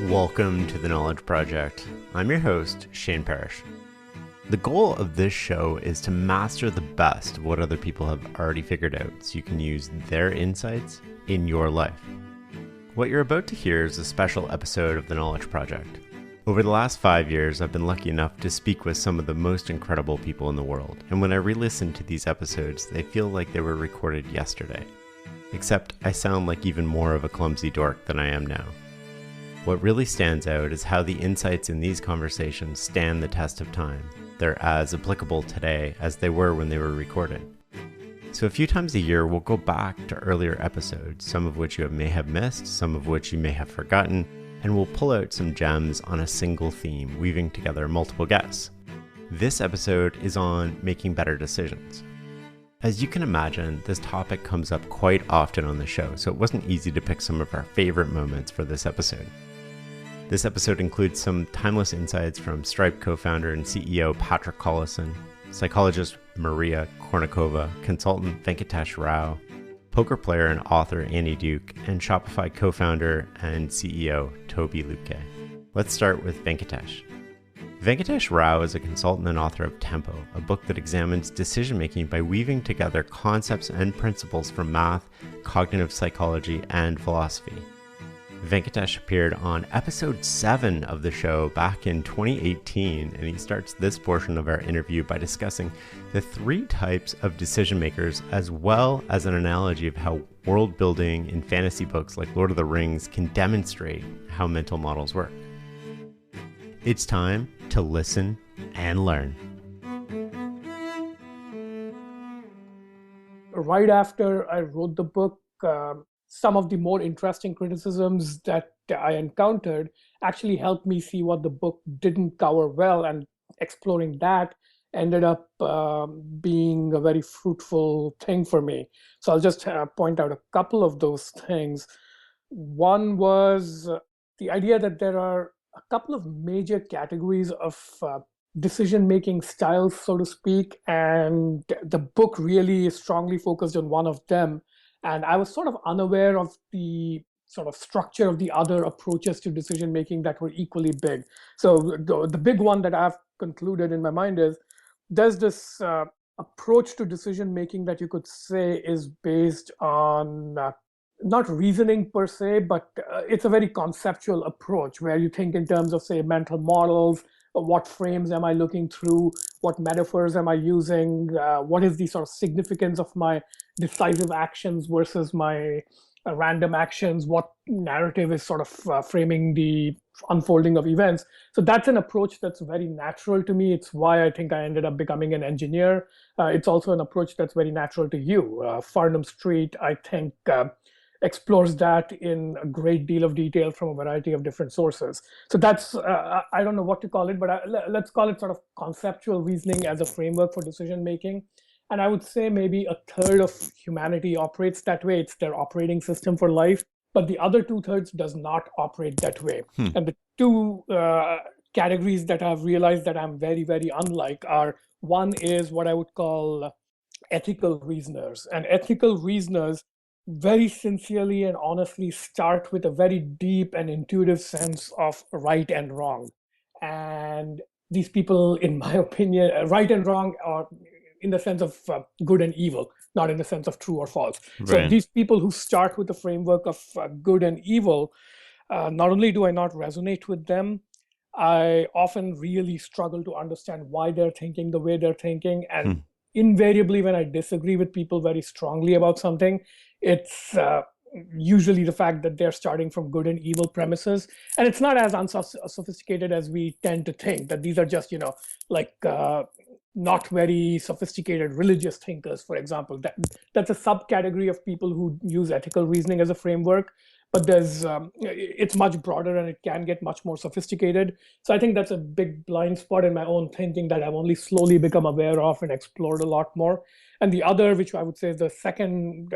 Welcome to the Knowledge Project. I'm your host, Shane Parrish. The goal of this show is to master the best of what other people have already figured out so you can use their insights in your life. What you're about to hear is a special episode of the Knowledge Project. Over the last 5 years, I've been lucky enough to speak with some of the most incredible people in the world, and when I re-listen to these episodes, they feel like they were recorded yesterday. Except I sound like even more of a clumsy dork than I am now. What really stands out is how the insights in these conversations stand the test of time. They're as applicable today as they were when they were recorded. So a few times a year, we'll go back to earlier episodes, some of which you may have missed, some of which you may have forgotten, and we'll pull out some gems on a single theme, weaving together multiple guests. This episode is on making better decisions. As you can imagine, this topic comes up quite often on the show, so it wasn't easy to pick some of our favorite moments for this episode. This episode includes some timeless insights from Stripe co-founder and CEO Patrick Collison, psychologist Maria Kornikova, consultant Venkatesh Rao, poker player and author Annie Duke, and Shopify co-founder and CEO Toby Luque. Let's start with Venkatesh. Venkatesh Rao is a consultant and author of Tempo, a book that examines decision-making by weaving together concepts and principles from math, cognitive psychology, and philosophy. Venkatesh appeared on episode 7 of the show back in 2018, and he starts this portion of our interview by discussing the 3 types of decision makers, as well as an analogy of how world building in fantasy books like Lord of the Rings can demonstrate how mental models work. It's time to listen and learn. Right after I wrote the book, some of the more interesting criticisms that I encountered actually helped me see what the book didn't cover well, and exploring that ended up being a very fruitful thing for me. So I'll just point out a couple of those things. One was the idea that there are a couple of major categories of decision-making styles, so to speak, and the book really is strongly focused on one of them. And I was sort of unaware of the sort of structure of the other approaches to decision making that were equally big. So the big one that I've concluded in my mind is there's this approach to decision making that you could say is based on not reasoning per se, but it's a very conceptual approach where you think in terms of, say, mental models. What frames am I looking through? What metaphors am I using? What is the sort of significance of my decisive actions versus my random actions? What narrative is sort of framing the unfolding of events? So that's an approach that's very natural to me. It's why I think I ended up becoming an engineer. It's also an approach that's very natural to you. Farnham Street, I think, explores that in a great deal of detail from a variety of different sources. So that's, I don't know what to call it, but let's call it sort of conceptual reasoning as a framework for decision making. And I would say maybe a third of humanity operates that way. It's their operating system for life. But the other 2/3 does not operate that way. And the two categories that I've realized that I'm very, very unlike are, one is what I would call ethical reasoners. And ethical reasoners very sincerely and honestly start with a very deep and intuitive sense of right and wrong. And these people, in my opinion, right and wrong are in the sense of good and evil, not in the sense of true or false. Right. So these people who start with the framework of good and evil, not only do I not resonate with them, I often really struggle to understand why they're thinking the way they're thinking. And invariably, when I disagree with people very strongly about something, it's usually the fact that they're starting from good and evil premises. And it's not as unsophisticated as we tend to think, that these are just, like not very sophisticated religious thinkers, for example. That's a subcategory of people who use ethical reasoning as a framework. But it's much broader and it can get much more sophisticated. So I think that's a big blind spot in my own thinking that I've only slowly become aware of and explored a lot more. And the other, which I would say is the second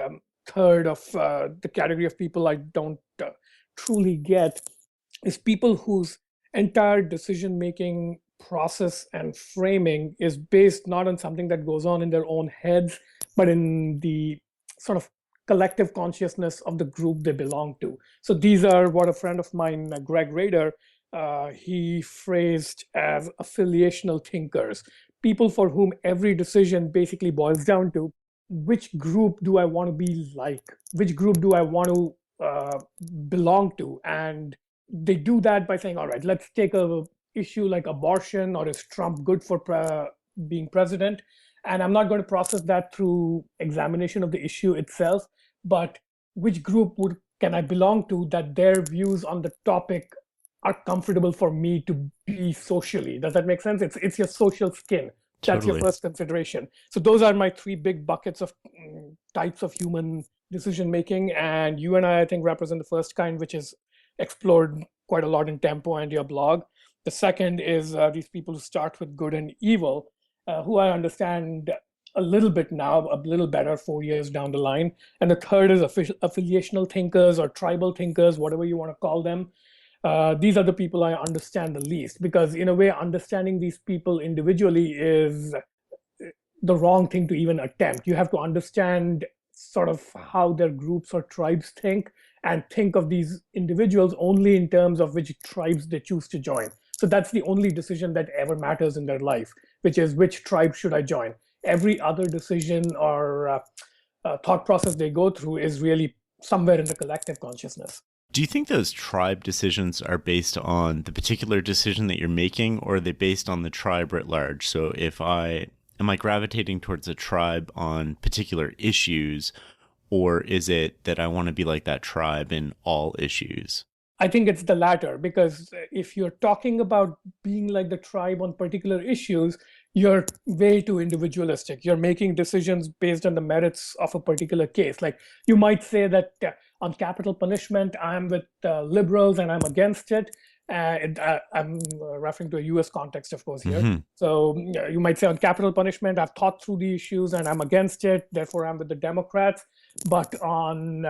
third of the category of people I don't truly get, is people whose entire decision-making process and framing is based not on something that goes on in their own heads, but in the sort of collective consciousness of the group they belong to. So these are what a friend of mine, Greg Rader, he phrased as affiliational thinkers, people for whom every decision basically boils down to which group do I want to be like, which group do I want to belong to, and they do that by saying, all right, let's take a issue like abortion, or is Trump good for being president? And I'm not going to process that through examination of the issue itself, but which group would can I belong to that their views on the topic are comfortable for me to be socially. Does that make sense? It's your social skin. That's your Totally. first consideration. So those are my three big buckets of types of human decision making. And you and I think, represent the first kind, which is explored quite a lot in Tempo and your blog. The second is these people who start with good and evil, who I understand a little bit now, a little better 4 years down the line. And the third is affiliational thinkers or tribal thinkers, whatever you want to call them. These are the people I understand the least, because in a way, understanding these people individually is the wrong thing to even attempt. You have to understand sort of how their groups or tribes think, and think of these individuals only in terms of which tribes they choose to join. So that's the only decision that ever matters in their life, which is which tribe should I join. Every other decision or thought process they go through is really somewhere in the collective consciousness. Do you think those tribe decisions are based on the particular decision that you're making, or are they based on the tribe writ large? So if I am I gravitating towards a tribe on particular issues, or is it that I want to be like that tribe in all issues? I think it's the latter, because if you're talking about being like the tribe on particular issues, you're way too individualistic. You're making decisions based on the merits of a particular case. Like, you might say that on capital punishment, I'm with liberals and I'm against it. I'm referring to a US context, of course, here. Mm-hmm. So you might say on capital punishment, I've thought through the issues and I'm against it. Therefore, I'm with the Democrats. But on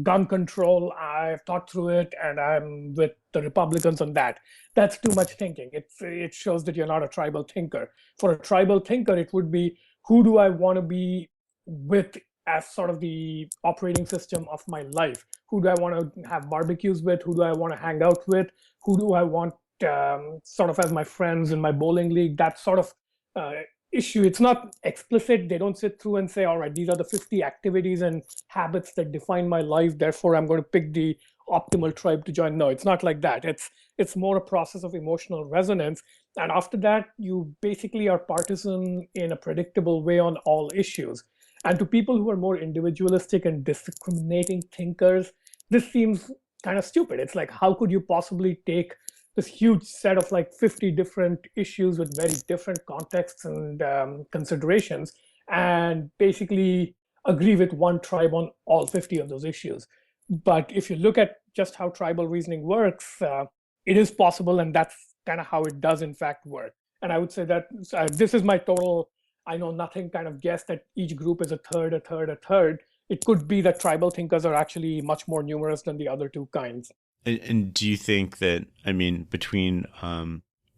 gun control, I've thought through it and I'm with the Republicans on that. That's too much thinking. It shows that you're not a tribal thinker. For a tribal thinker, it would be, who do I want to be with as sort of the operating system of my life? Who do I want to have barbecues with? Who do I want to hang out with? Who do I want sort of as my friends in my bowling league? That sort of issue. It's not explicit. They don't sit through and say, all right, these are the 50 activities and habits that define my life, therefore I'm going to pick the optimal tribe to join. No, it's not like that. It's more a process of emotional resonance. And after that, you basically are partisan in a predictable way on all issues. And to people who are more individualistic and discriminating thinkers, this seems kind of stupid. It's like, how could you possibly take this huge set of like 50 different issues with very different contexts and considerations, and basically agree with one tribe on all 50 of those issues? But if you look at just how tribal reasoning works, it is possible, and that's kind of how it does in fact work. And I would say that this is my total I know nothing kind of guess that each group is a third, a third, a third. It could be that tribal thinkers are actually much more numerous than the other two kinds. And do you think that, I mean, between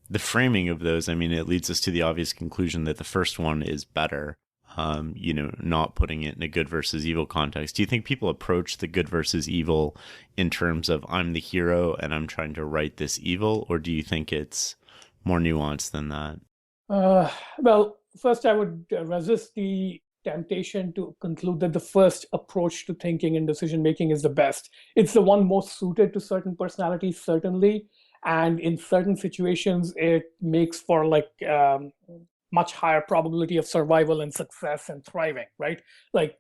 the framing of those, I mean, it leads us to the obvious conclusion that the first one is better, not putting it in a good versus evil context. Do you think people approach the good versus evil in terms of, I'm the hero and I'm trying to right this evil, or do you think it's more nuanced than that? Well, first, I would resist the temptation to conclude that the first approach to thinking and decision making is the best. It's the one most suited to certain personalities, certainly. And in certain situations, it makes for like much higher probability of survival and success and thriving, right? Like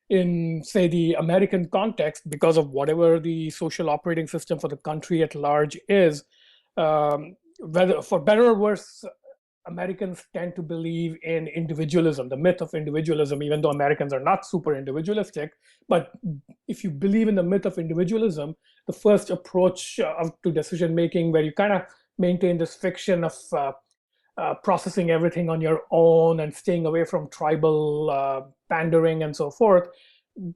in, say, the American context, because of whatever the social operating system for the country at large is, whether for better or worse, Americans tend to believe in individualism, the myth of individualism, even though Americans are not super individualistic. But if you believe in the myth of individualism, the first approach to decision making, where you kind of maintain this fiction of processing everything on your own and staying away from tribal pandering and so forth,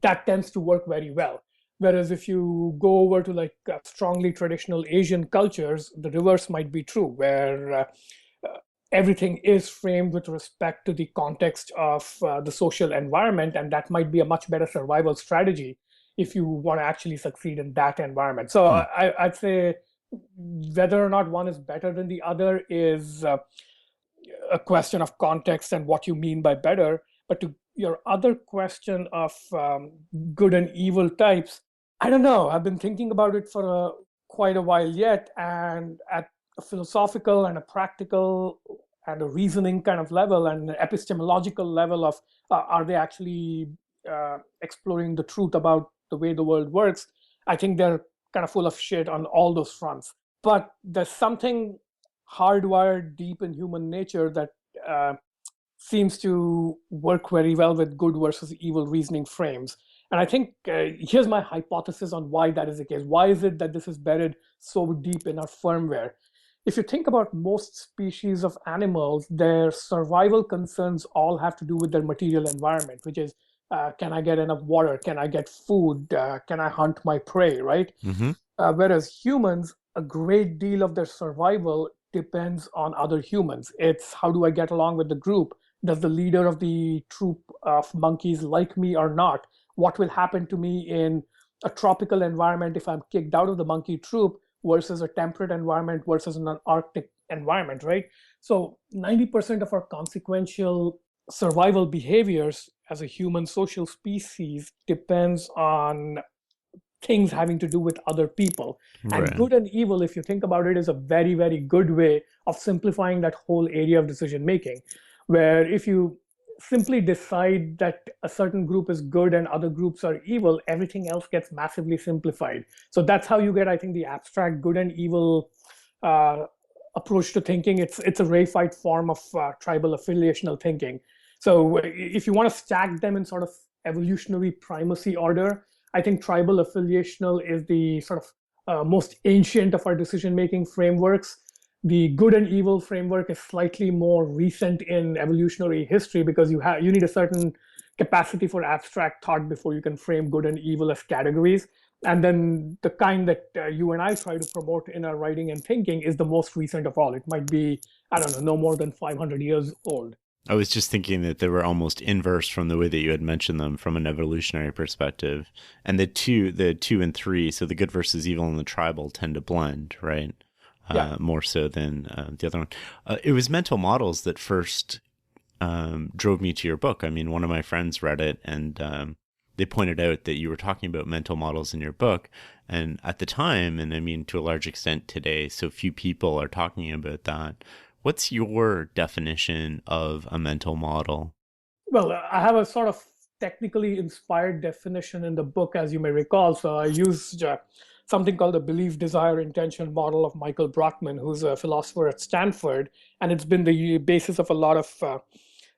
that tends to work very well. Whereas if you go over to like strongly traditional Asian cultures, the reverse might be true, where everything is framed with respect to the context of the social environment, and that might be a much better survival strategy if you want to actually succeed in that environment. So Hmm. I'd say whether or not one is better than the other is a question of context and what you mean by better. But to your other question of good and evil types, I don't know. I've been thinking about it for quite a while yet, and at a philosophical and a practical and a reasoning kind of level and an epistemological level of are they actually exploring the truth about the way the world works? I think they're kind of full of shit on all those fronts. But there's something hardwired deep in human nature that uh, seems to work very well with good versus evil reasoning frames. And I think here's my hypothesis on why that is the case. Why is it that this is buried so deep in our firmware? If you think about most species of animals, their survival concerns all have to do with their material environment, which is can I get enough water? Can I get food? Can I hunt my prey, right? Hmm. Whereas humans, a great deal of their survival depends on other humans. It's how do I get along with the group? Does the leader of the troop of monkeys like me or not? What will happen to me in a tropical environment if I'm kicked out of the monkey troop versus a temperate environment versus an Arctic environment, right? So 90% of our consequential survival behaviors as a human social species depends on things having to do with other people. And Right. good and evil, if you think about it, is a very, very good way of simplifying that whole area of decision making. Where if you simply decide that a certain group is good and other groups are evil, everything else gets massively simplified. So that's how you get, I think, the abstract good and evil uh, approach to thinking. It's a reified form of tribal affiliational thinking. So if you want to stack them in sort of evolutionary primacy order, I think tribal affiliational is the sort of most ancient of our decision-making frameworks. The good and evil framework is slightly more recent in evolutionary history because you need a certain capacity for abstract thought before you can frame good and evil as categories. And then the kind that you and I try to promote in our writing and thinking is the most recent of all. It might be, I don't know, no more than 500 years old. I was just thinking that they were almost inverse from the way that you had mentioned them from an evolutionary perspective. And the two and three, so the good versus evil and the tribal tend to blend, right? Yeah. More so than the other one. It was mental models that first drove me to your book. I mean, one of my friends read it and they pointed out that you were talking about mental models in your book. And at the time, and I mean, to a large extent today, so few people are talking about that. What's your definition of a mental model? Well, I have a sort of technically inspired definition in the book, as you may recall. So I used something called the belief, desire, intention model of Michael Brockman, who's a philosopher at Stanford, and it's been the basis of a lot of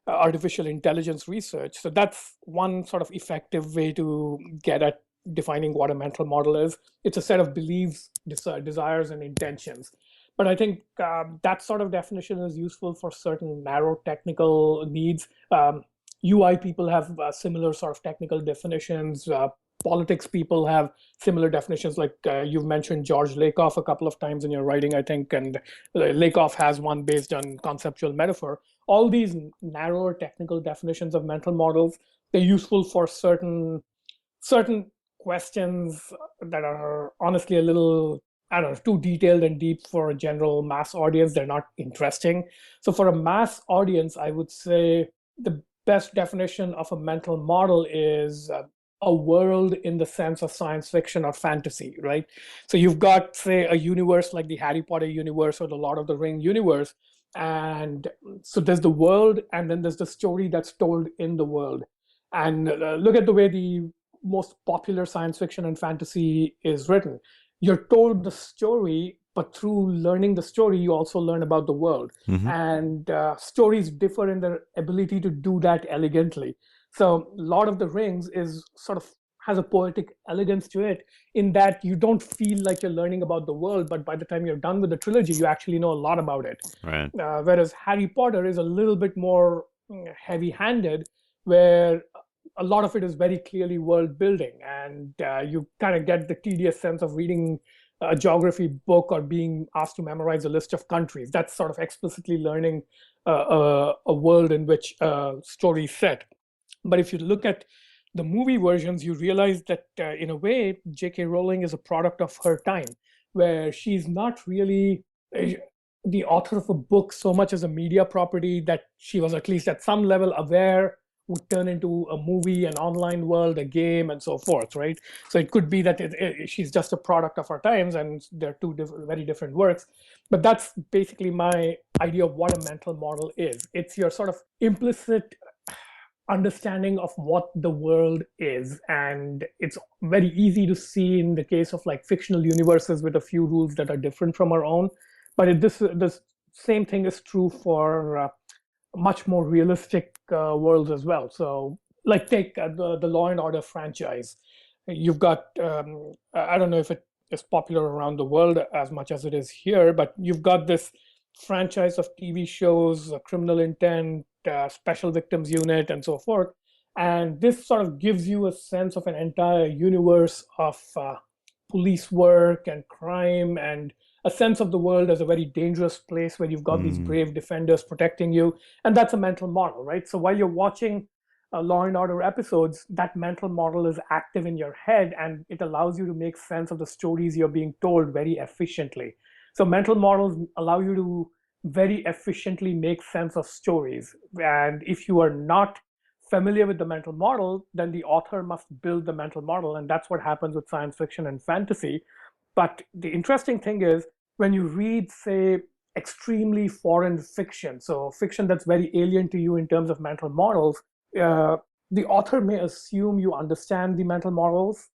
artificial intelligence research. So that's one sort of effective way to get at defining what a mental model is. It's a set of beliefs, desires, and intentions. But I think that sort of definition is useful for certain narrow technical needs. UI people have similar sort of technical definitions. Politics people have similar definitions, like you've mentioned George Lakoff a couple of times in your writing, I think, and Lakoff has one based on conceptual metaphor. All these narrower technical definitions of mental models, they're useful for certain questions that are honestly a little, I don't know, too detailed and deep for a general mass audience. They're not interesting. So for a mass audience, I would say the best definition of a mental model is a world in the sense of science fiction or fantasy, right? So you've got, say, a universe like the Harry Potter universe or the Lord of the Ring universe. And so there's the world, and then there's the story that's told in the world. And look at the way the most popular science fiction and fantasy is written. You're told the story, but through learning the story, you also learn about the world. Hmm. And stories differ in their ability to do that elegantly. So, Lord of the Rings is sort of has a poetic elegance to it in that you don't feel like you're learning about the world, but by the time you're done with the trilogy, you actually know a lot about it. Right. Whereas Harry Potter is a little bit more heavy handed, where a lot of it is very clearly world building, and you kind of get the tedious sense of reading a geography book or being asked to memorize a list of countries. That's sort of explicitly learning a world in which a story is set. But if you look at the movie versions, you realize that in a way, J.K. Rowling is a product of her time, where she's not really the author of a book so much as a media property that she was at least at some level aware would turn into a movie, an online world, a game, and so forth, right? So it could be that she's just a product of our times, and they're two very different works. But that's basically my idea of what a mental model is. It's your sort of implicit understanding of what the world is, and it's very easy to see in the case of like fictional universes with a few rules that are different from our own. But this same thing is true for much more realistic worlds as well. So like take the Law and Order franchise. You've got I don't know if it is popular around the world as much as it is here, but you've got this franchise of TV shows, Criminal Intent, Special Victims Unit, and so forth. And this sort of gives you a sense of an entire universe of police work and crime, and a sense of the world as a very dangerous place where you've got these brave defenders protecting you. And that's a mental model, right? So while you're watching Law and Order episodes, that mental model is active in your head, and it allows you to make sense of the stories you're being told very efficiently. So mental models allow you to very efficiently make sense of stories. And if you are not familiar with the mental model, then the author must build the mental model. And that's what happens with science fiction and fantasy. But the interesting thing is when you read, say, extremely foreign fiction, so fiction that's very alien to you in terms of mental models, the author may assume you understand the mental models,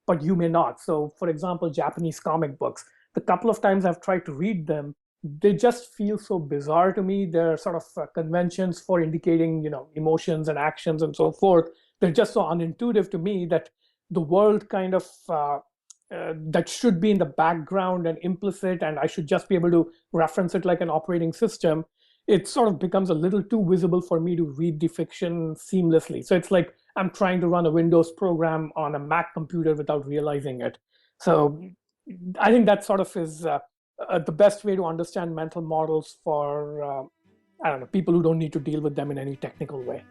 but you may not. So, for example, Japanese comic books, the couple of times I've tried to read them, they just feel so bizarre to me. They're sort of conventions for indicating, emotions and actions and so forth. They're just so unintuitive to me that the world kind of that should be in the background and implicit, and I should just be able to reference it like an operating system. It sort of becomes a little too visible for me to read the fiction seamlessly. So it's like I'm trying to run a Windows program on a Mac computer without realizing it. So I think that sort of is the best way to understand mental models for, I don't know, people who don't need to deal with them in any technical way.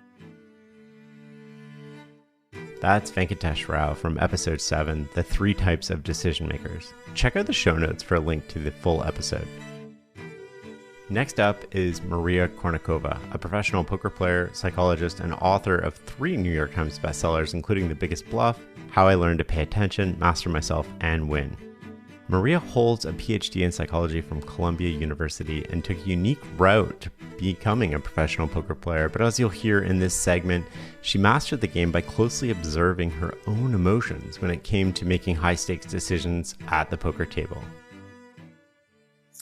That's Venkatesh Rao from episode 7, The 3 Types of Decision Makers. Check out the show notes for a link to the full episode. Next up is Maria Kornikova, a professional poker player, psychologist, and author of 3 New York Times bestsellers, including The Biggest Bluff, How I Learned to Pay Attention, Master Myself, and Win. Maria holds a PhD in psychology from Columbia University and took a unique route to becoming a professional poker player, but as you'll hear in this segment, she mastered the game by closely observing her own emotions when it came to making high-stakes decisions at the poker table.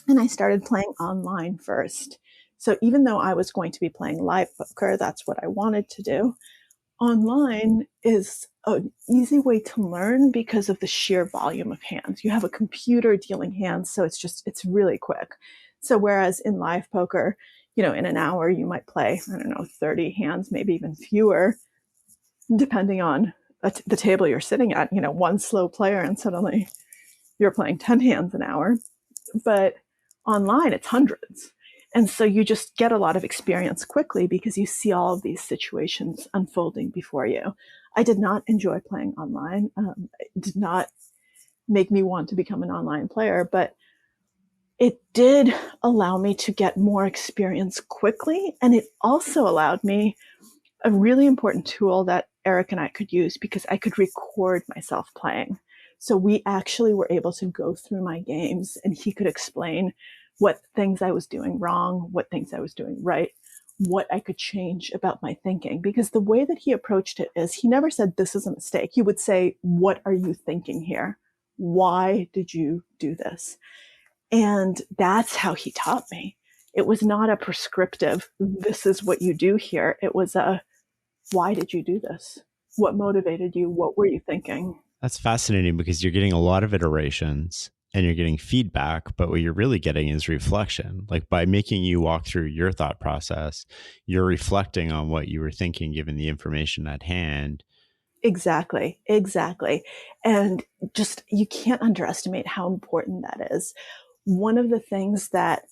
And I started playing online first. So even though I was going to be playing live poker, that's what I wanted to do. Online is an easy way to learn because of the sheer volume of hands. You have a computer dealing hands, so it's really quick. So whereas in live poker, in an hour you might play, 30 hands, maybe even fewer, depending on the table you're sitting at. One slow player and suddenly you're playing 10 hands an hour. But online, it's hundreds. And so you just get a lot of experience quickly because you see all of these situations unfolding before you. I did not enjoy playing online. It did not make me want to become an online player, but it did allow me to get more experience quickly. And it also allowed me a really important tool that Eric and I could use because I could record myself playing. So we actually were able to go through my games and he could explain what things I was doing wrong, what things I was doing right, what I could change about my thinking. Because the way that he approached it is he never said, this is a mistake. He would say, what are you thinking here? Why did you do this? And that's how he taught me. It was not a prescriptive, this is what you do here. It was a, why did you do this? What motivated you? What were you thinking? That's fascinating because you're getting a lot of iterations and you're getting feedback, but what you're really getting is reflection. Like by making you walk through your thought process, you're reflecting on what you were thinking given the information at hand. Exactly, exactly. And just, you can't underestimate how important that is. One of the things that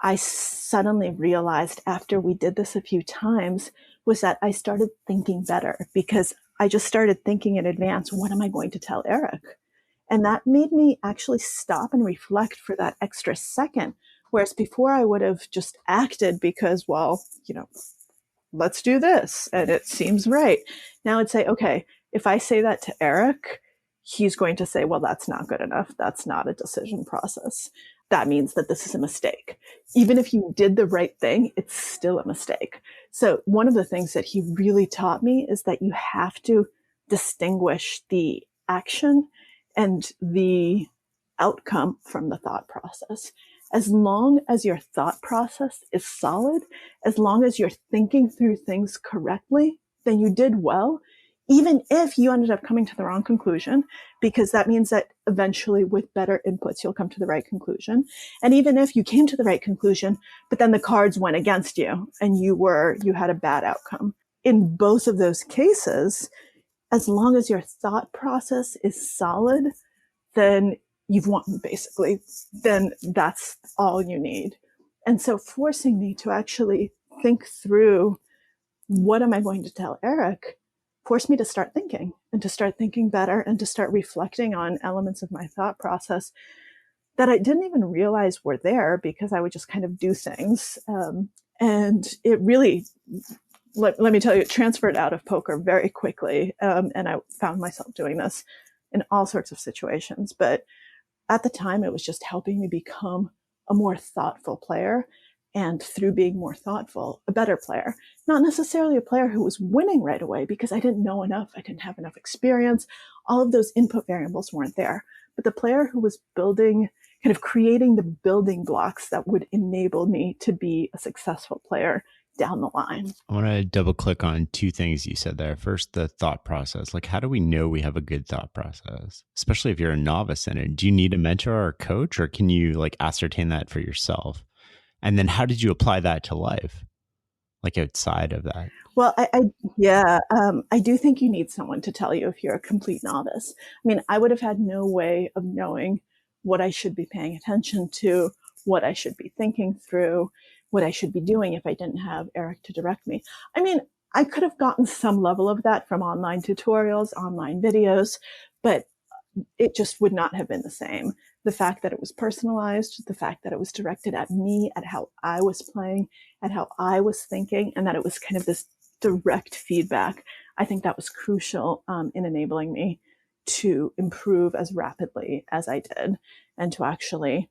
I suddenly realized after we did this a few times was that I started thinking better, because I just started thinking in advance, what am I going to tell Eric? And that made me actually stop and reflect for that extra second. Whereas before I would have just acted because, well, let's do this and it seems right. Now I'd say, okay, if I say that to Eric, he's going to say, well, that's not good enough. That's not a decision process. That means that this is a mistake. Even if you did the right thing, it's still a mistake. So one of the things that he really taught me is that you have to distinguish the action and the outcome from the thought process. As long as your thought process is solid, as long as you're thinking through things correctly, then you did well, even if you ended up coming to the wrong conclusion, because that means that eventually with better inputs, you'll come to the right conclusion. And even if you came to the right conclusion, but then the cards went against you and you had a bad outcome. In both of those cases, as long as your thought process is solid, then you've won, basically. Then that's all you need. And so forcing me to actually think through, what am I going to tell Eric, forced me to start thinking and to start thinking better and to start reflecting on elements of my thought process that I didn't even realize were there, because I would just kind of do things. And it really, let me tell you, it transferred out of poker very quickly. And I found myself doing this in all sorts of situations. But at the time, it was just helping me become a more thoughtful player. And through being more thoughtful, a better player. Not necessarily a player who was winning right away, because I didn't know enough. I didn't have enough experience. All of those input variables weren't there. But the player who was building, kind of creating the building blocks that would enable me to be a successful player down the line. I want to double click on two things you said there. First, the thought process. Like, how do we know we have a good thought process? Especially if you're a novice in it. Do you need a mentor or a coach, or can you like ascertain that for yourself? And then how did you apply that to life? Like outside of that? Well, I do think you need someone to tell you if you're a complete novice. I mean, I would have had no way of knowing what I should be paying attention to, what I should be thinking through, what I should be doing if I didn't have Eric to direct me. I mean, I could have gotten some level of that from online tutorials, online videos, but it just would not have been the same. The fact that it was personalized, the fact that it was directed at me, at how I was playing, at how I was thinking, and that it was kind of this direct feedback, I think that was crucial in enabling me to improve as rapidly as I did, and to actually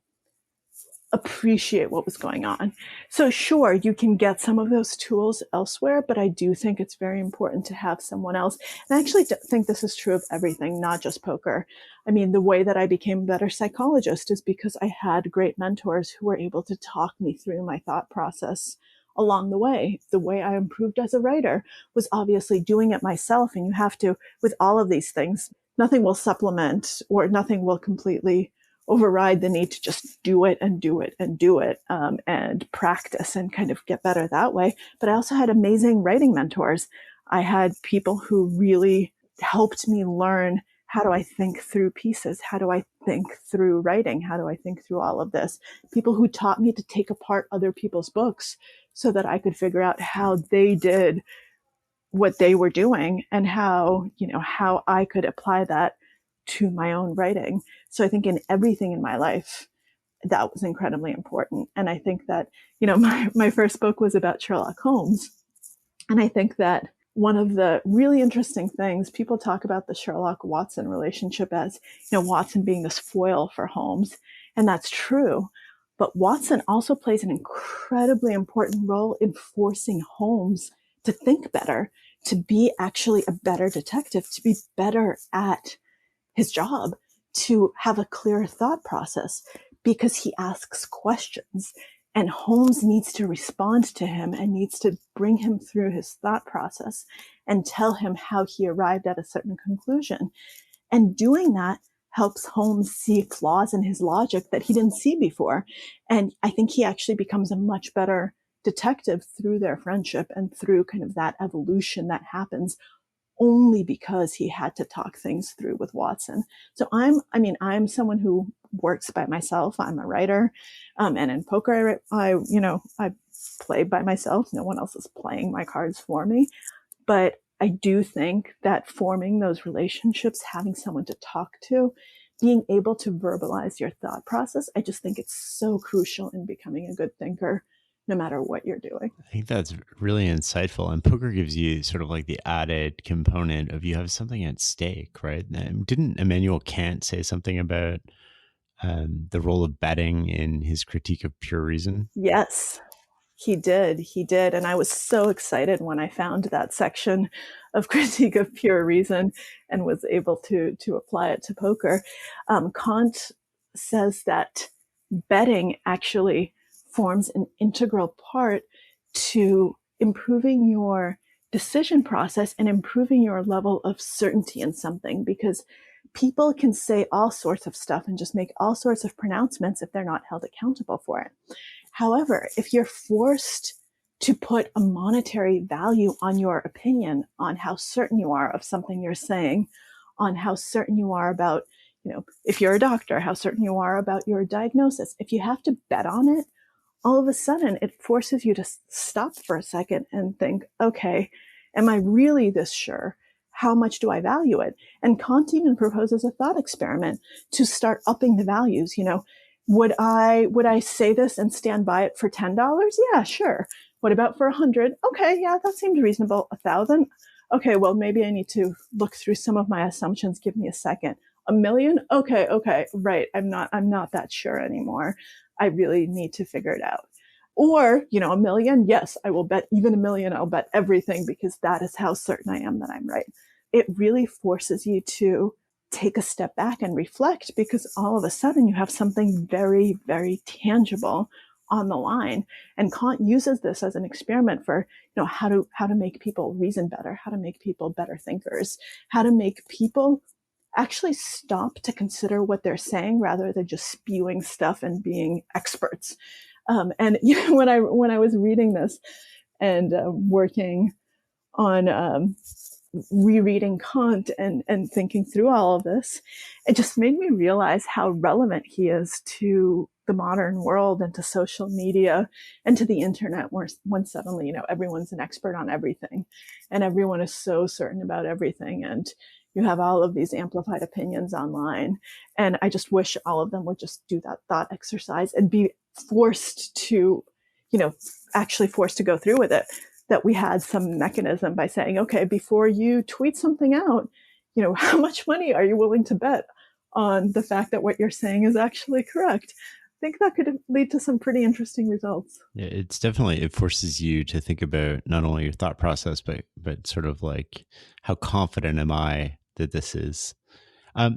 appreciate what was going on. So sure, you can get some of those tools elsewhere, but I do think it's very important to have someone else. And I actually think this is true of everything, not just poker. I mean, the way that I became a better psychologist is because I had great mentors who were able to talk me through my thought process along the way. The way I improved as a writer was obviously doing it myself. And you have to, with all of these things, nothing will supplement, or nothing will completely override the need to just do it and do it and do it, and practice and kind of get better that way. But I also had amazing writing mentors. I had people who really helped me learn, how do I think through pieces? How do I think through writing? How do I think through all of this? People who taught me to take apart other people's books so that I could figure out how they did what they were doing, and how I could apply that to my own writing. So I think in everything in my life, that was incredibly important. And I think that, my first book was about Sherlock Holmes. And I think that one of the really interesting things, people talk about the Sherlock-Watson relationship as, Watson being this foil for Holmes. And that's true. But Watson also plays an incredibly important role in forcing Holmes to think better, to be actually a better detective, to be better at his job, to have a clearer thought process, because he asks questions, and Holmes needs to respond to him and needs to bring him through his thought process and tell him how he arrived at a certain conclusion. And doing that helps Holmes see flaws in his logic that he didn't see before. And I think he actually becomes a much better detective through their friendship and through kind of that evolution that happens only because he had to talk things through with Watson. So I'm someone who works by myself. I'm a writer. And in poker, I play by myself. No one else is playing my cards for me. But I do think that forming those relationships, having someone to talk to, being able to verbalize your thought process, I just think it's so crucial in becoming a good thinker, no matter what you're doing. I think that's really insightful. And poker gives you sort of like the added component of you have something at stake, right? Didn't Immanuel Kant say something about the role of betting in his critique of pure reason? Yes, he did. He did. And I was so excited when I found that section of Critique of Pure Reason and was able to apply it to poker. Kant says that betting actually forms an integral part to improving your decision process and improving your level of certainty in something, because people can say all sorts of stuff and just make all sorts of pronouncements if they're not held accountable for it. However, if you're forced to put a monetary value on your opinion, on how certain you are of something you're saying, on how certain you are about, if you're a doctor, how certain you are about your diagnosis, if you have to bet on it, all of a sudden it forces you to stop for a second and think, okay, am I really this sure? How much do I value it? And Kant even proposes a thought experiment to start upping the values. Would I say this and stand by it for $10? Yeah, sure. What about for 100? Okay, yeah, that seems reasonable. 1,000? Okay, well, maybe I need to look through some of my assumptions. Give me a second. 1,000,000? Okay, right. I'm not that sure anymore. I really need to figure it out. Or, 1,000,000, yes, I will bet even 1,000,000. I'll bet everything because that is how certain I am that I'm right. It really forces you to take a step back and reflect, because all of a sudden you have something very, very tangible on the line. And Kant uses this as an experiment for, how to make people reason better, how to make people better thinkers, how to make people actually stop to consider what they're saying rather than just spewing stuff and being experts. And when I was reading this and working on rereading Kant and thinking through all of this, it just made me realize how relevant he is to the modern world and to social media and to the internet, when suddenly, everyone's an expert on everything and everyone is so certain about everything. And you have all of these amplified opinions online. And I just wish all of them would just do that thought exercise and be forced to, actually forced to go through with it. That we had some mechanism by saying, okay, before you tweet something out, how much money are you willing to bet on the fact that what you're saying is actually correct? I think that could lead to some pretty interesting results. Yeah, it forces you to think about not only your thought process, but sort of like, how confident am I that this is?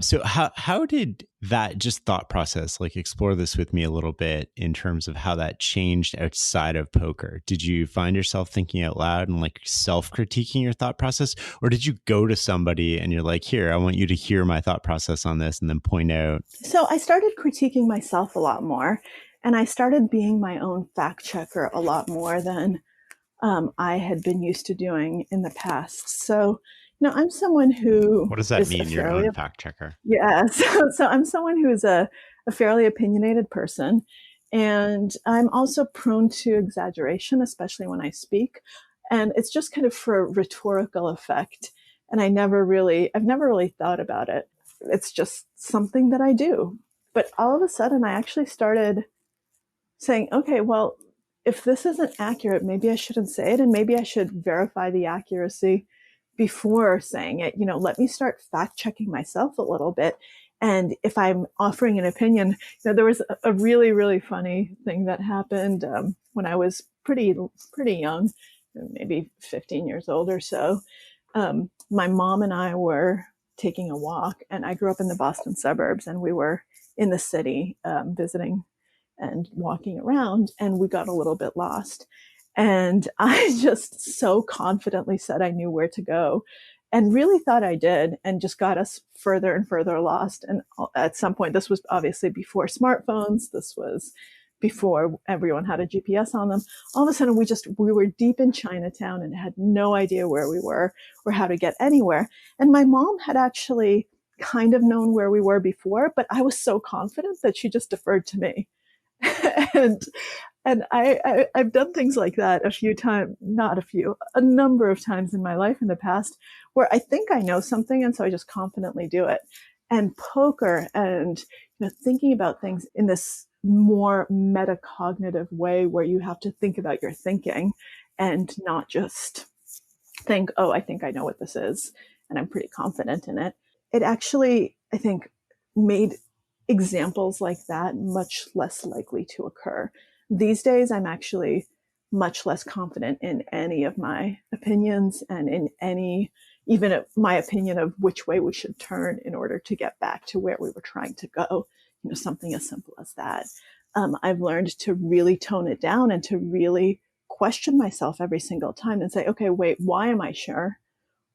So how did that just thought process, like, explore this with me a little bit in terms of how that changed outside of poker? Did you find yourself thinking out loud and like self-critiquing your thought process? Or did you go to somebody and you're like, here, I want you to hear my thought process on this, and then point out? So I started critiquing myself a lot more, and I started being my own fact checker a lot more than I had been used to doing in the past. So I'm someone who... What does that mean, your own fact checker? Yeah, so I'm someone who is a fairly opinionated person, and I'm also prone to exaggeration, especially when I speak. And it's just kind of for rhetorical effect. And I've never really thought about it. It's just something that I do. But all of a sudden, I actually started saying, okay, well, if this isn't accurate, maybe I shouldn't say it, and maybe I should verify the accuracy before saying it. Let me start fact checking myself a little bit. And if I'm offering an opinion, there was a really, really funny thing that happened when I was pretty young, maybe 15 years old or so. My mom and I were taking a walk, and I grew up in the Boston suburbs, and we were in the city visiting and walking around, and we got a little bit lost. And I just so confidently said I knew where to go, and really thought I did, and just got us further and further lost. And at some point, this was obviously before smartphones. This was before everyone had a GPS on them. All of a sudden, we were deep in Chinatown and had no idea where we were or how to get anywhere. And my mom had actually kind of known where we were before, but I was so confident that she just deferred to me. and I've done things like that a few times, not a few, a number of times in my life in the past, where I think I know something, and so I just confidently do it. And poker and thinking about things in this more metacognitive way, where you have to think about your thinking and not just think, oh, I think I know what this is, and I'm pretty confident in it. It actually, I think, made examples like that much less likely to occur. These days, I'm actually much less confident in any of my opinions and in even my opinion of which way we should turn in order to get back to where we were trying to go. Something as simple as that. I've learned to really tone it down and to really question myself every single time and say, okay, wait, why am I sure?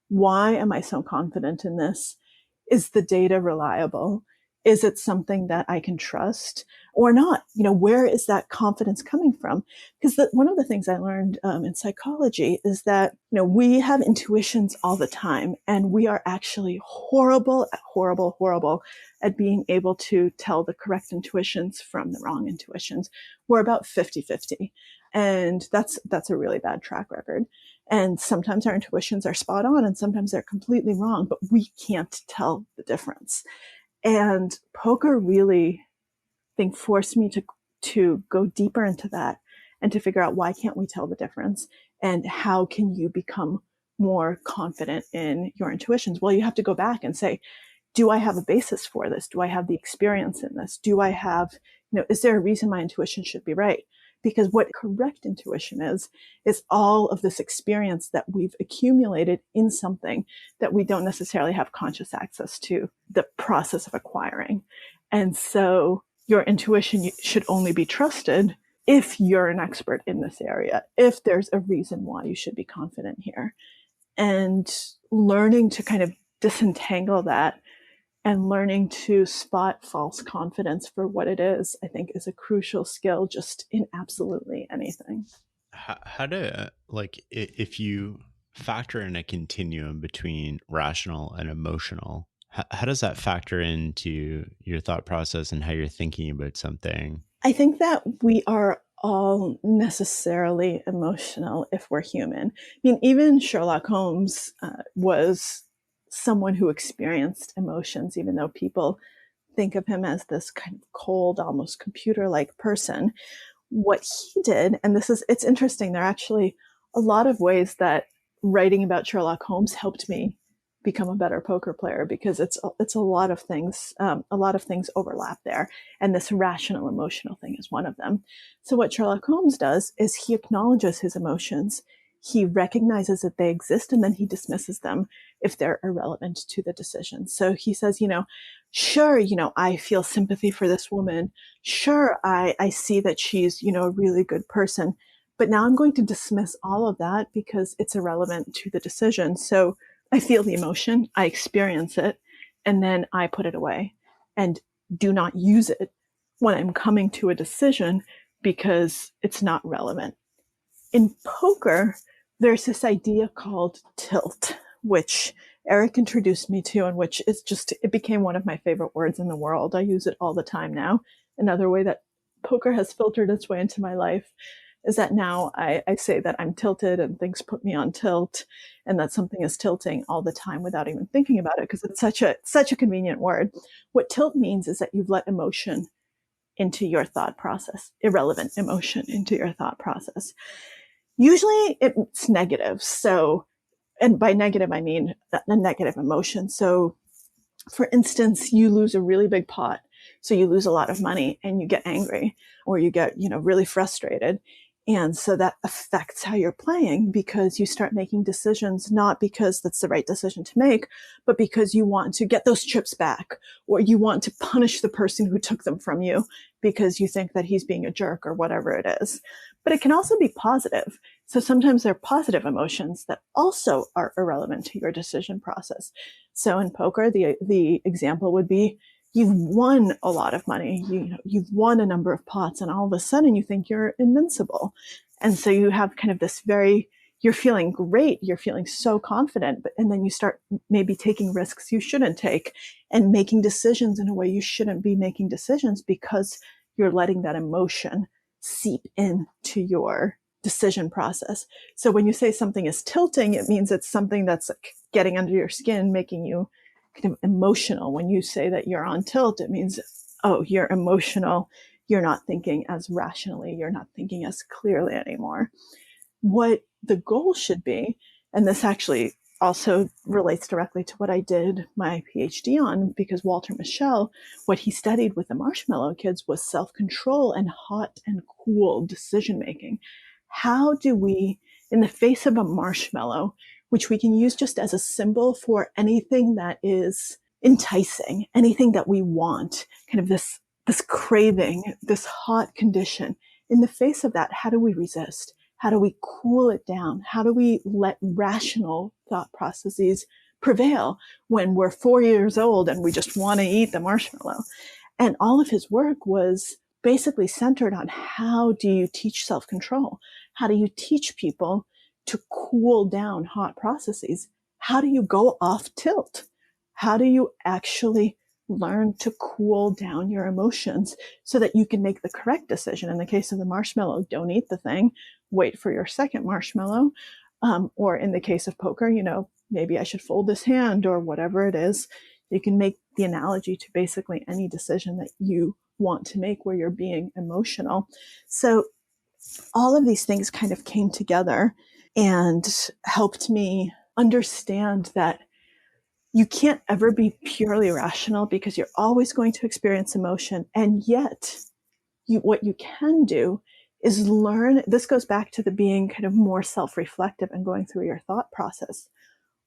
Why am I so confident in this? Is the data reliable? Is it something that I can trust or not? Where is that confidence coming from? Because one of the things I learned in psychology is that, we have intuitions all the time, and we are actually horrible at being able to tell the correct intuitions from the wrong intuitions. We're about 50-50. And that's a really bad track record. And sometimes our intuitions are spot on and sometimes they're completely wrong, but we can't tell the difference. And poker really, I think, forced me to go deeper into that and to figure out, why can't we tell the difference? And how can you become more confident in your intuitions? Well, you have to go back and say, do I have a basis for this? Do I have the experience in this? Do I have, is there a reason my intuition should be right? Because what correct intuition is all of this experience that we've accumulated in something that we don't necessarily have conscious access to the process of acquiring. And so your intuition should only be trusted if you're an expert in this area, if there's a reason why you should be confident here. And learning to kind of disentangle that and learning to spot false confidence for what it is, I think, is a crucial skill just in absolutely anything. How do, if you factor in a continuum between rational and emotional, how does that factor into your thought process and how you're thinking about something? I think that we are all necessarily emotional if we're human. I mean, even Sherlock Holmes was someone who experienced emotions, even though people think of him as this kind of cold, almost computer-like person. What he did, and it's interesting, there are actually a lot of ways that writing about Sherlock Holmes helped me become a better poker player, because it's a lot of things overlap there, and this rational emotional thing is one of them. So what Sherlock Holmes does is he acknowledges his emotions, he recognizes that they exist, and then he dismisses them if they're irrelevant to the decision. So he says, sure, I feel sympathy for this woman. Sure, I see that she's, a really good person. But now I'm going to dismiss all of that because it's irrelevant to the decision. So I feel the emotion, I experience it, and then I put it away and do not use it when I'm coming to a decision because it's not relevant. In poker, there's this idea called tilt, which Eric introduced me to, and which is it became one of my favorite words in the world. I use it all the time now. Another way that poker has filtered its way into my life is that now I say that I'm tilted and things put me on tilt, and that something is tilting all the time without even thinking about it, because it's such a convenient word. What tilt means is that you've let emotion into your thought process, irrelevant emotion into your thought process. Usually it's negative. So, and by negative, I mean a negative emotion. So for instance, you lose a really big pot. So you lose a lot of money and you get angry, or you get, really frustrated. And so that affects how you're playing, because you start making decisions, not because that's the right decision to make, but because you want to get those chips back, or you want to punish the person who took them from you because you think that he's being a jerk or whatever it is. But it can also be positive. So sometimes there are positive emotions that also are irrelevant to your decision process. So in poker, the example would be, you've won a lot of money, you've won a number of pots, and all of a sudden you think you're invincible. And so you have kind of this you're feeling great, you're feeling so confident, and then you start maybe taking risks you shouldn't take and making decisions in a way you shouldn't be making decisions because you're letting that emotion seep into your decision process. So when you say something is tilting, it means it's something that's like getting under your skin, making you kind of emotional. When you say that you're on tilt, it means, oh, you're emotional. You're not thinking as rationally. You're not thinking as clearly anymore. What the goal should be, and this actually also relates directly to what I did my PhD on, because Walter Mischel, what he studied with the marshmallow kids was self-control and hot and cool decision-making. How do we, in the face of a marshmallow, which we can use just as a symbol for anything that is enticing, anything that we want, kind of this craving, this hot condition, in the face of that, how do we resist? How do we cool it down? How do we let rational thought processes prevail when we're 4 years old and we just want to eat the marshmallow? And all of his work was basically centered on how do you teach self-control? How do you teach people to cool down hot processes? How do you go off tilt? How do you actually learn to cool down your emotions so that you can make the correct decision? In the case of the marshmallow, don't eat the thing, wait for your second marshmallow. Or in the case of poker, maybe I should fold this hand or whatever it is. You can make the analogy to basically any decision that you want to make where you're being emotional. So all of these things kind of came together and helped me understand that you can't ever be purely rational because you're always going to experience emotion. And yet what you can do is learn. This goes back to the being kind of more self-reflective and going through your thought process,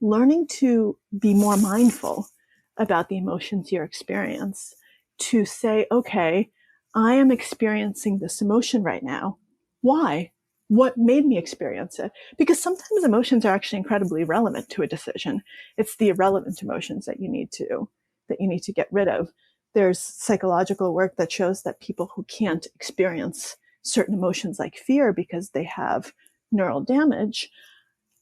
learning to be more mindful about the emotions you experience, to say, okay, I am experiencing this emotion right now. Why? What made me experience it? Because sometimes emotions are actually incredibly relevant to a decision. It's the irrelevant emotions that you need to get rid of. There's psychological work that shows that people who can't experience certain emotions like fear because they have neural damage,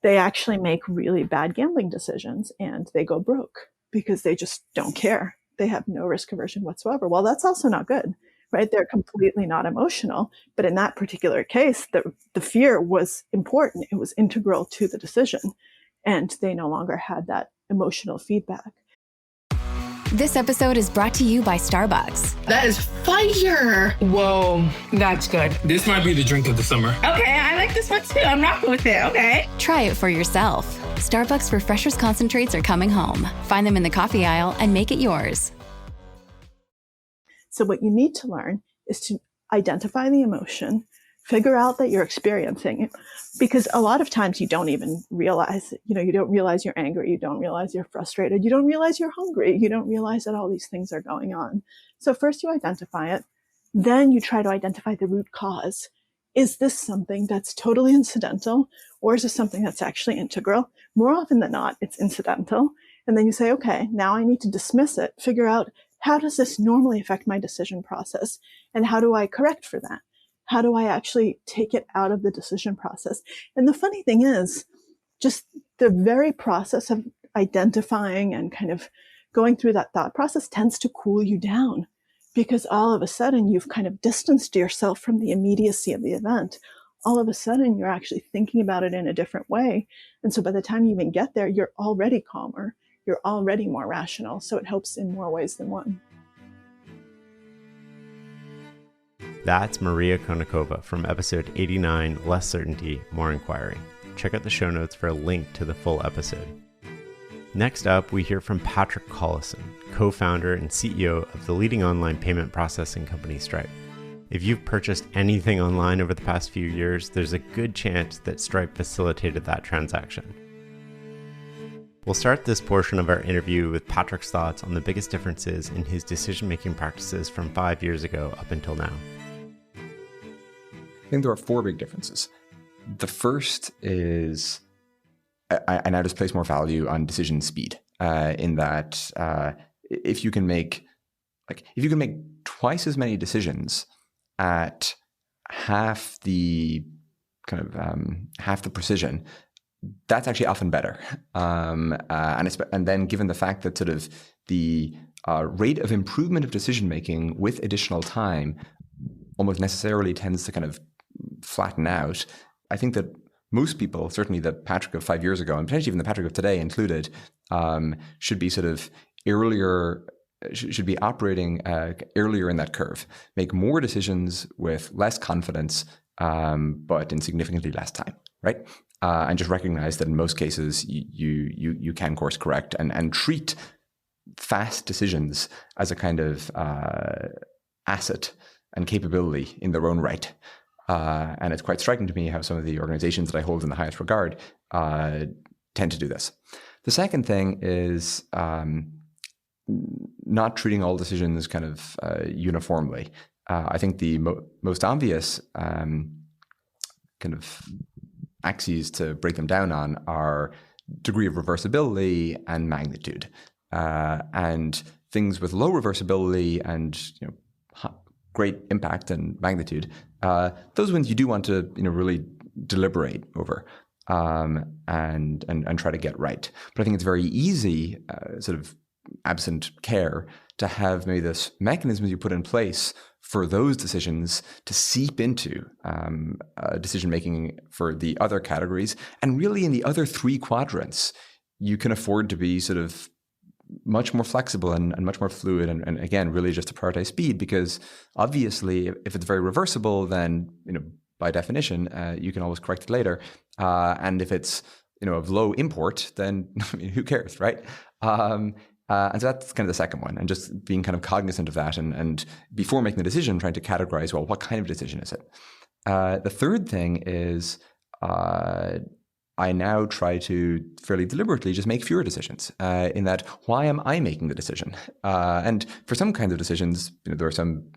they actually make really bad gambling decisions and they go broke because they just don't care. They have no risk aversion whatsoever. Well, that's also not good, right? They're completely not emotional. But in that particular case, the fear was important. It was integral to the decision. And they no longer had that emotional feedback. This episode is brought to you by Starbucks. That is fire. Whoa, that's good. This might be the drink of the summer. Okay, I like this one too. I'm rocking with it. Okay. Try it for yourself. Starbucks Refreshers concentrates are coming home. Find them in the coffee aisle and make it yours. So what you need to learn is to identify the emotion, figure out that you're experiencing it, because a lot of times you don't even realize it. You don't realize you're angry. You don't realize you're frustrated. You don't realize you're hungry. You don't realize that all these things are going on. So first you identify it. Then you try to identify the root cause. Is this something that's totally incidental, or is this something that's actually integral? More often than not, it's incidental. And then you say, okay, now I need to dismiss it, figure out how does this normally affect my decision process? And how do I correct for that? How do I actually take it out of the decision process? And the funny thing is, just the very process of identifying and kind of going through that thought process tends to cool you down, because all of a sudden you've kind of distanced yourself from the immediacy of the event. All of a sudden you're actually thinking about it in a different way. And so by the time you even get there, you're already calmer. You're already more rational. So it helps in more ways than one. That's Maria Konnikova from episode 89, Less Certainty, More Inquiry. Check out the show notes for a link to the full episode. Next up, we hear from Patrick Collison, co-founder and CEO of the leading online payment processing company Stripe. If you've purchased anything online over the past few years, there's a good chance that Stripe facilitated that transaction. We'll start this portion of our interview with Patrick's thoughts on the biggest differences in his decision-making practices from 5 years ago up until now. I think there are 4 big differences. The first is I now just place more value on decision speed, in that if you can make like if you can make twice as many decisions at half the half the precision, that's actually often better. And then given the fact that sort of the rate of improvement of decision making with additional time almost necessarily tends to kind of flatten out, I think that most people, certainly the Patrick of 5 years ago, and potentially even the Patrick of today included, should be sort of earlier, should be operating earlier in that curve, make more decisions with less confidence, but in significantly less time, right? And just recognize that in most cases you can course correct and treat fast decisions as a kind of asset and capability in their own right. And it's quite striking to me how some of the organizations that I hold in the highest regard tend to do this. The second thing is not treating all decisions kind of uniformly. I think the most obvious kind of axes to break them down on are degree of reversibility and magnitude. And things with low reversibility and great impact and magnitude, those ones you do want to really deliberate over and try to get right. But I think it's very easy, sort of absent care, to have maybe this mechanism you put in place for those decisions to seep into decision making for the other categories. And really in the other three quadrants, you can afford to be sort of much more flexible and much more fluid. And again, really just to prioritize speed, because obviously if it's very reversible, then, by definition, you can always correct it later. And if it's, of low import, then who cares, right? And so that's kind of the second one, and just being kind of cognizant of that, and before making the decision, trying to categorize, well, what kind of decision is it? The third thing is I now try to fairly deliberately just make fewer decisions, in that, why am I making the decision? And for some kinds of decisions, there are some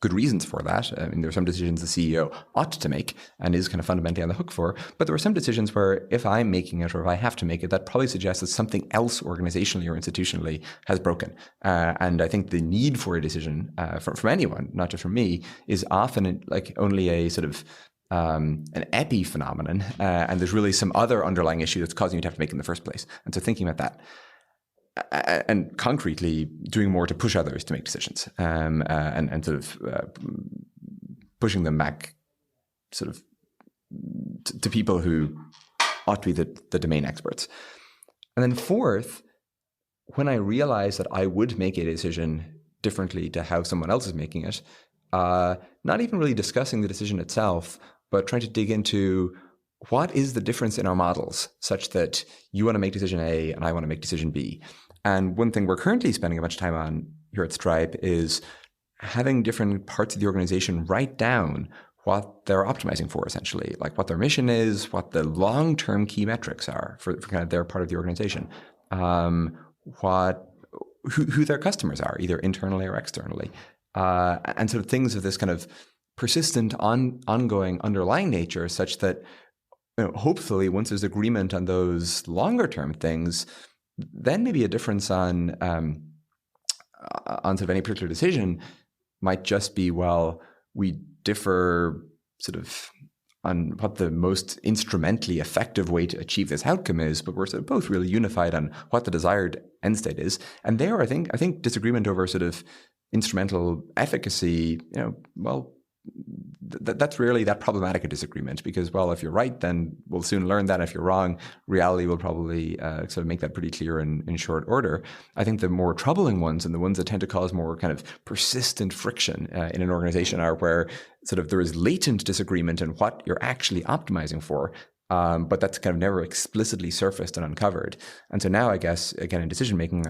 good reasons for that. I mean, there are some decisions the CEO ought to make and is kind of fundamentally on the hook for, but there are some decisions where if I'm making it or if I have to make it, that probably suggests that something else organizationally or institutionally has broken. And I think the need for a decision from anyone, not just from me, is often like only a sort of an epiphenomenon, and there's really some other underlying issue that's causing you to have to make it in the first place. And so thinking about that, and concretely doing more to push others to make decisions, and sort of pushing them back sort of to people who ought to be the domain experts. And then fourth, when I realized that I would make a decision differently to how someone else is making it, not even really discussing the decision itself, but trying to dig into what is the difference in our models such that you want to make decision A and I want to make decision B. And one thing we're currently spending a bunch of time on here at Stripe is having different parts of the organization write down what they're optimizing for, essentially, like what their mission is, what the long-term key metrics are for kind of their part of the organization, who their customers are, either internally or externally, and sort of things of this kind of persistent, ongoing, underlying nature, such that hopefully once there's agreement on those longer-term things, then maybe a difference on sort of any particular decision might just be, well, we differ sort of on what the most instrumentally effective way to achieve this outcome is, but we're sort of both really unified on what the desired end state is. And there, I think disagreement over sort of instrumental efficacy, well, that's rarely that problematic a disagreement, because, well, if you're right, then we'll soon learn that. If you're wrong, reality will probably sort of make that pretty clear in short order. I think the more troubling ones, and the ones that tend to cause more kind of persistent friction in an organization, are where sort of there is latent disagreement in what you're actually optimizing for, but that's kind of never explicitly surfaced and uncovered. And so now, I guess, again, in decision making,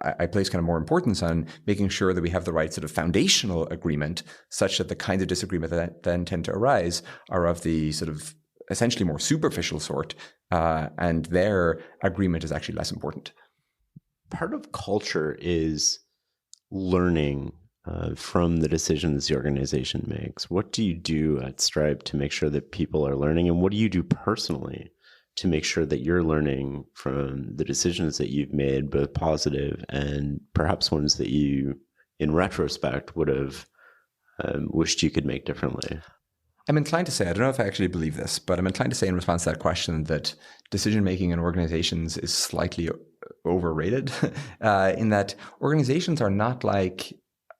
I place kind of more importance on making sure that we have the right sort of foundational agreement, such that the kinds of disagreement that then tend to arise are of the sort of essentially more superficial sort, and their agreement is actually less important. Part of culture is learning from the decisions the organization makes. What do you do at Stripe to make sure that people are learning, and what do you do personally to make sure that you're learning from the decisions that you've made, both positive and perhaps ones that you, in retrospect, would have wished you could make differently? I'm inclined to say, I don't know if I actually believe this, but I'm inclined to say in response to that question that decision-making in organizations is slightly overrated in that organizations are not like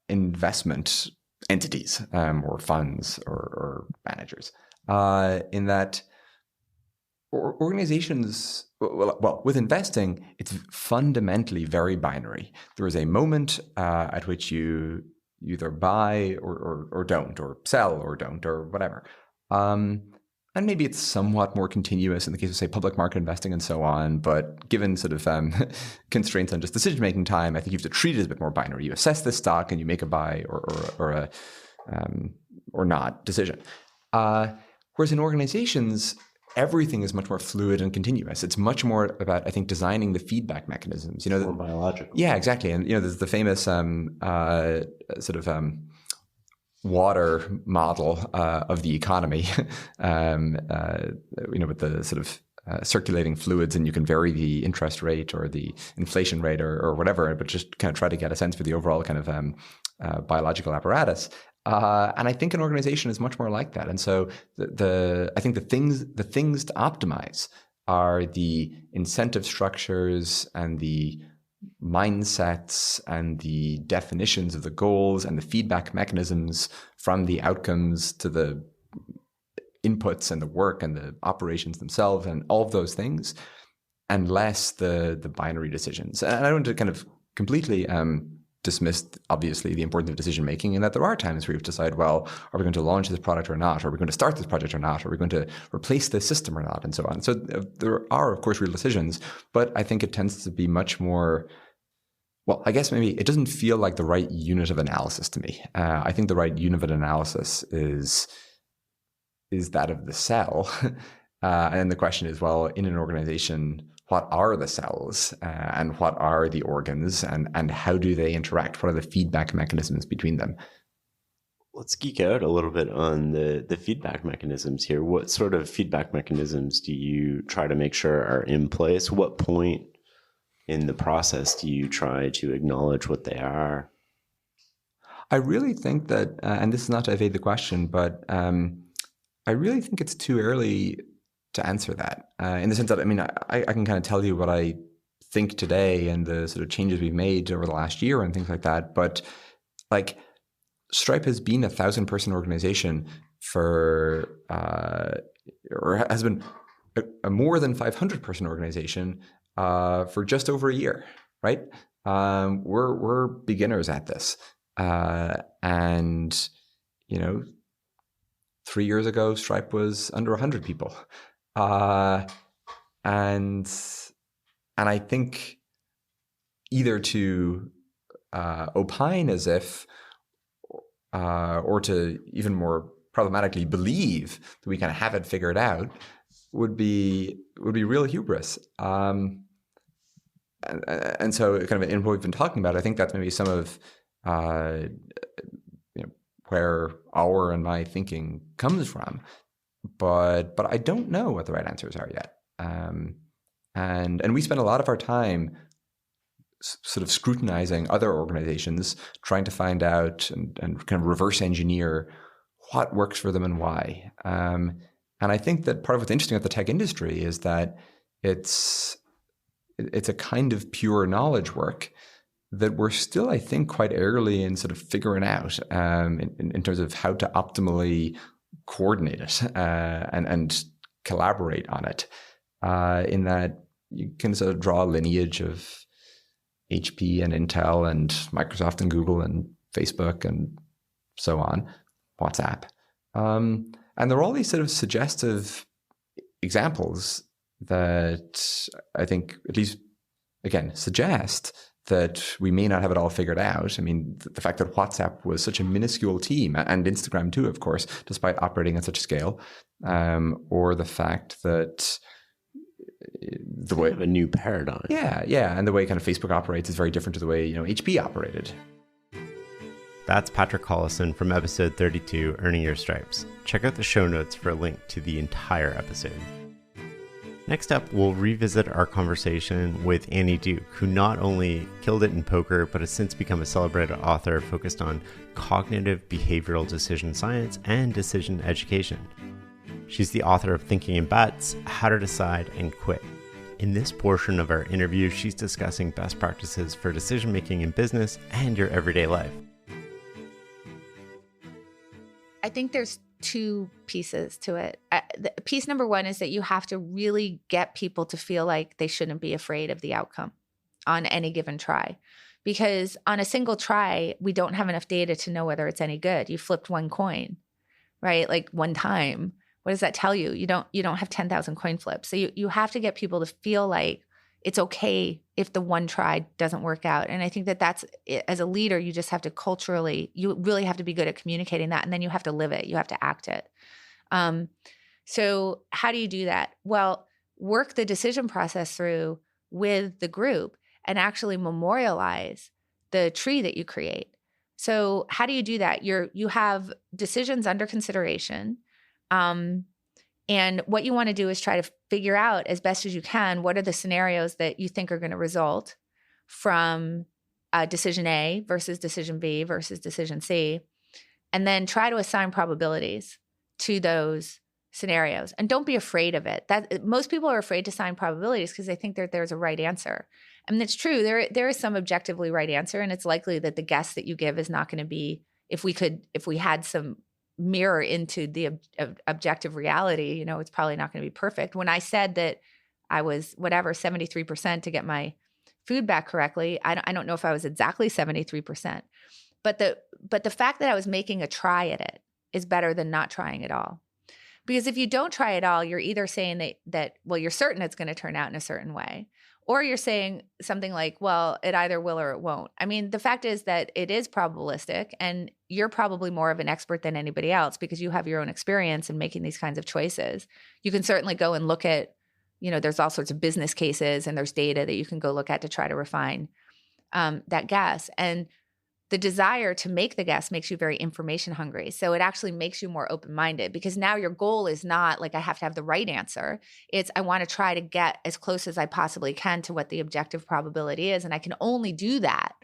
investment entities or funds or managers. In that organizations, well, with investing, it's fundamentally very binary. There is a moment at which you either buy or don't, or sell or don't, or whatever. And maybe it's somewhat more continuous in the case of, say, public market investing and so on. But given sort of constraints on just decision-making time, I think you have to treat it as a bit more binary. You assess the stock and you make a buy or not decision. Whereas in organizations, everything is much more fluid and continuous. It's much more about, I think, designing the feedback mechanisms. More biological. Yeah, exactly. And there's the famous water model of the economy. With the sort of circulating fluids, and you can vary the interest rate or the inflation rate or whatever, but just kind of try to get a sense for the overall kind of biological apparatus. And I think an organization is much more like that. And so I think the things to optimize are the incentive structures and the mindsets and the definitions of the goals and the feedback mechanisms from the outcomes to the inputs and the work and the operations themselves and all of those things, and less the binary decisions. And I don't want to kind of completely dismissed, obviously, the importance of decision making, and that there are times where you have to decide, well, are we going to launch this product or not? Are we going to start this project or not? Are we going to replace this system or not? And so on. So there are, of course, real decisions, but I think it tends to be much more, well, I guess maybe it doesn't feel like the right unit of analysis to me. I think the right unit of analysis is that of the cell. And the question is, well, in an organization, what are the cells and what are the organs and how do they interact? What are the feedback mechanisms between them? Let's geek out a little bit on the feedback mechanisms here. What sort of feedback mechanisms do you try to make sure are in place? What point in the process do you try to acknowledge what they are? I really think that, and this is not to evade the question, but I really think it's too early to answer that, in the sense that, I mean, I can kind of tell you what I think today and the sort of changes we've made over the last year and things like that. But like Stripe has been a 1,000-person organization for, or has been a more than 500-person organization for just over a year, right? We're beginners at this. And, 3 years ago, Stripe was under 100 people. And I think either to opine as if, or to even more problematically believe that we kind of have it figured out would be real hubris. And so kind of in what we've been talking about, I think that's maybe some of where our and my thinking comes from. But I don't know what the right answers are yet. And we spend a lot of our time sort of scrutinizing other organizations, trying to find out and kind of reverse engineer what works for them and why. And I think that part of what's interesting about the tech industry is that it's a kind of pure knowledge work that we're still, I think, quite early in sort of figuring out in terms of how to optimally coordinate it and collaborate on it. In that you can sort of draw a lineage of HP and Intel and Microsoft and Google and Facebook and so on, WhatsApp. And there are all these sort of suggestive examples that I think, at least, again, suggest that we may not have it all figured out. I mean, the fact that WhatsApp was such a minuscule team, and Instagram too, of course, despite operating at such a scale, or the fact that the way of a new paradigm. Yeah, and the way kind of Facebook operates is very different to the way HP operated. That's Patrick Collison from episode 32, Earning Your Stripes. Check out the show notes for a link to the entire episode. Next up, we'll revisit our conversation with Annie Duke, who not only killed it in poker, but has since become a celebrated author focused on cognitive behavioral decision science and decision education. She's the author of Thinking in Bets, How to Decide and Quit. In this portion of our interview, she's discussing best practices for decision-making in business and your everyday life. I think there's two pieces to it. Piece number one is that you have to really get people to feel like they shouldn't be afraid of the outcome on any given try. Because on a single try, we don't have enough data to know whether it's any good. You flipped one coin, right? Like one time. What does that tell you? You don't have 10,000 coin flips. So you have to get people to feel like it's okay if the one try doesn't work out. And I think that's, as a leader, you just have to culturally, you really have to be good at communicating that. And then you have to live it. You have to act it. So how do you do that? Well, work the decision process through with the group and actually memorialize the tree that you create. So how do you do that? You have decisions under consideration. And what you want to do is try to figure out as best as you can, what are the scenarios that you think are going to result from decision A versus decision B versus decision C, and then try to assign probabilities to those scenarios. And don't be afraid of it. That most people are afraid to assign probabilities because they think that there's a right answer. And it's true. There is some objectively right answer, and it's likely that the guess that you give is not going to be, if we had some mirror into the objective reality, it's probably not going to be perfect. When I said that I was 73% to get my food back correctly, I don't know if I was exactly 73%, but the fact that I was making a try at it is better than not trying at all. Because if you don't try at all, you're either saying that well, you're certain it's going to turn out in a certain way, or you're saying something like, well, it either will or it won't. I mean, the fact is that it is probabilistic, and you're probably more of an expert than anybody else because you have your own experience in making these kinds of choices. You can certainly go and look at, there's all sorts of business cases and there's data that you can go look at to try to refine that guess. And the desire to make the guess makes you very information hungry. So it actually makes you more open-minded because now your goal is not like I have to have the right answer. It's I want to try to get as close as I possibly can to what the objective probability is. And I can only do that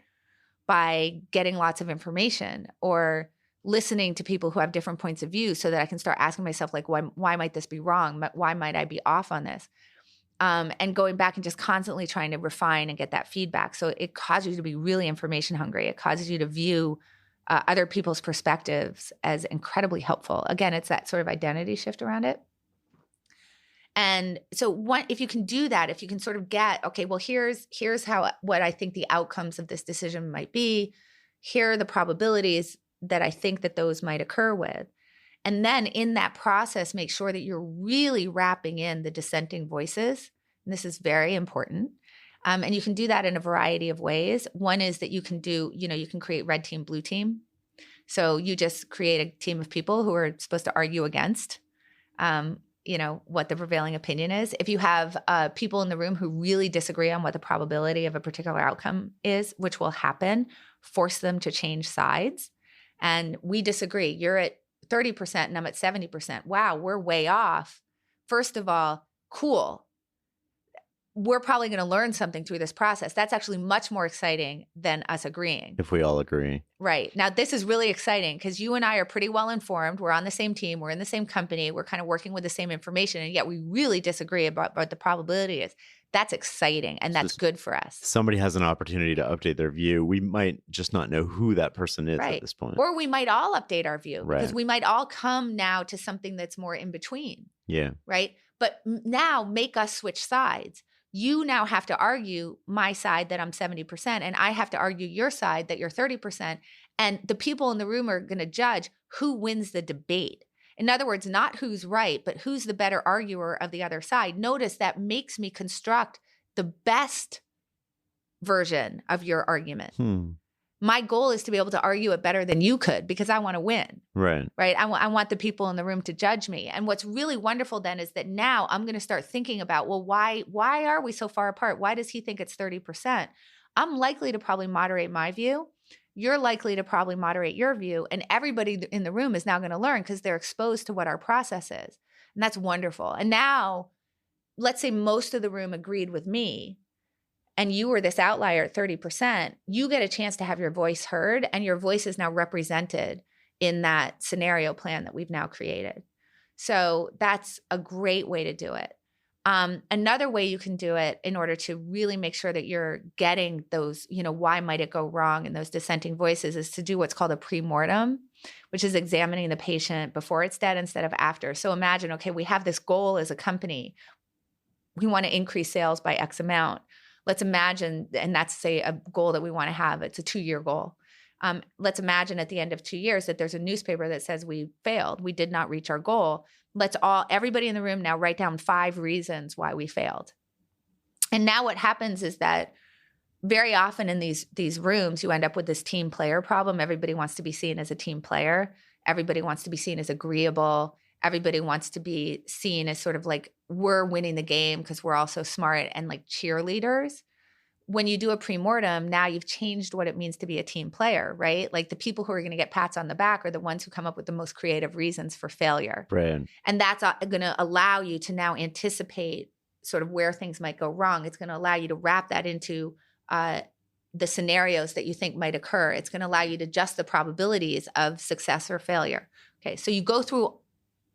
by getting lots of information or listening to people who have different points of view so that I can start asking myself, like, why might this be wrong? Why might I be off on this? And going back and just constantly trying to refine and get that feedback. So it causes you to be really information hungry. It causes you to view other people's perspectives as incredibly helpful. Again, it's that sort of identity shift around it. And so if you can do that, if you can sort of get, okay, well, here's what I think the outcomes of this decision might be. Here are the probabilities that I think that those might occur with. And then in that process, make sure that you're really wrapping in the dissenting voices. And this is very important. And you can do that in a variety of ways. One is that you can you can create red team, blue team. So you just create a team of people who are supposed to argue against, what the prevailing opinion is. If you have people in the room who really disagree on what the probability of a particular outcome is, which will happen, force them to change sides. And we disagree. You're at 30% and I'm at 70%. Wow, we're way off. First of all, cool. We're probably going to learn something through this process. That's actually much more exciting than us agreeing. If we all agree. Right. Now, this is really exciting because you and I are pretty well informed. We're on the same team. We're in the same company. We're kind of working with the same information. And yet we really disagree about what the probability is. That's exciting. And that's good for us. Somebody has an opportunity to update their view. We might just not know who that person is at this point. Or we might all update our view because we might all come now to something that's more in between. Yeah. Right. But now make us switch sides. You now have to argue my side that I'm 70%, and I have to argue your side that you're 30%. And the people in the room are going to judge who wins the debate. In other words, not who's right, but who's the better arguer of the other side. Notice that makes me construct the best version of your argument. My goal is to be able to argue it better than you could because I want to win. Right. Right. I want the people in the room to judge me. And what's really wonderful then is that now I'm going to start thinking about, well, why are we so far apart? Why does he think it's 30%? I'm likely to probably moderate my view. You're likely to probably moderate your view. And everybody in the room is now going to learn because they're exposed to what our process is. And that's wonderful. And now let's say most of the room agreed with me, and you were this outlier at 30%, you get a chance to have your voice heard, and your voice is now represented in that scenario plan that we've now created. So that's a great way to do it. Another way you can do it in order to really make sure that you're getting those, why might it go wrong and those dissenting voices, is to do what's called a pre-mortem, which is examining the patient before it's dead instead of after. So imagine, okay, we have this goal as a company. We want to increase sales by X amount. Let's imagine, and that's say a goal that we want to have. It's a 2-year goal. Let's imagine at the end of 2 years that there's a newspaper that says we failed. We did not reach our goal. Everybody in the room now write down 5 reasons why we failed. And now what happens is that very often in these rooms, you end up with this team player problem. Everybody wants to be seen as a team player. Everybody wants to be seen as agreeable. Everybody wants to be seen as sort of like we're winning the game because we're all so smart and like cheerleaders. When you do a pre-mortem, now you've changed what it means to be a team player, right? Like the people who are going to get pats on the back are the ones who come up with the most creative reasons for failure. Right. And that's going to allow you to now anticipate sort of where things might go wrong. It's going to allow you to wrap that into the scenarios that you think might occur. It's going to allow you to adjust the probabilities of success or failure. Okay, so you go through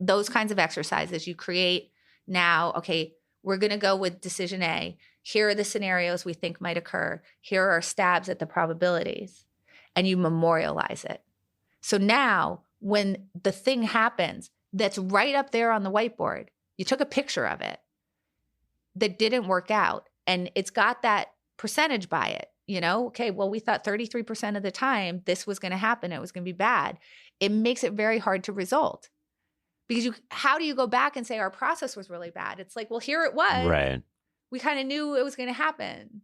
those kinds of exercises. You create now, okay, we're going to go with decision A. Here are the scenarios we think might occur. Here are our stabs at the probabilities. And you memorialize it. So now when the thing happens that's right up there on the whiteboard, you took a picture of it that didn't work out, and it's got that percentage by it. Okay, well, we thought 33% of the time this was going to happen. It was going to be bad. It makes it very hard to result. Because how do you go back and say our process was really bad? It's like, well, here it was. Right. We kind of knew it was going to happen.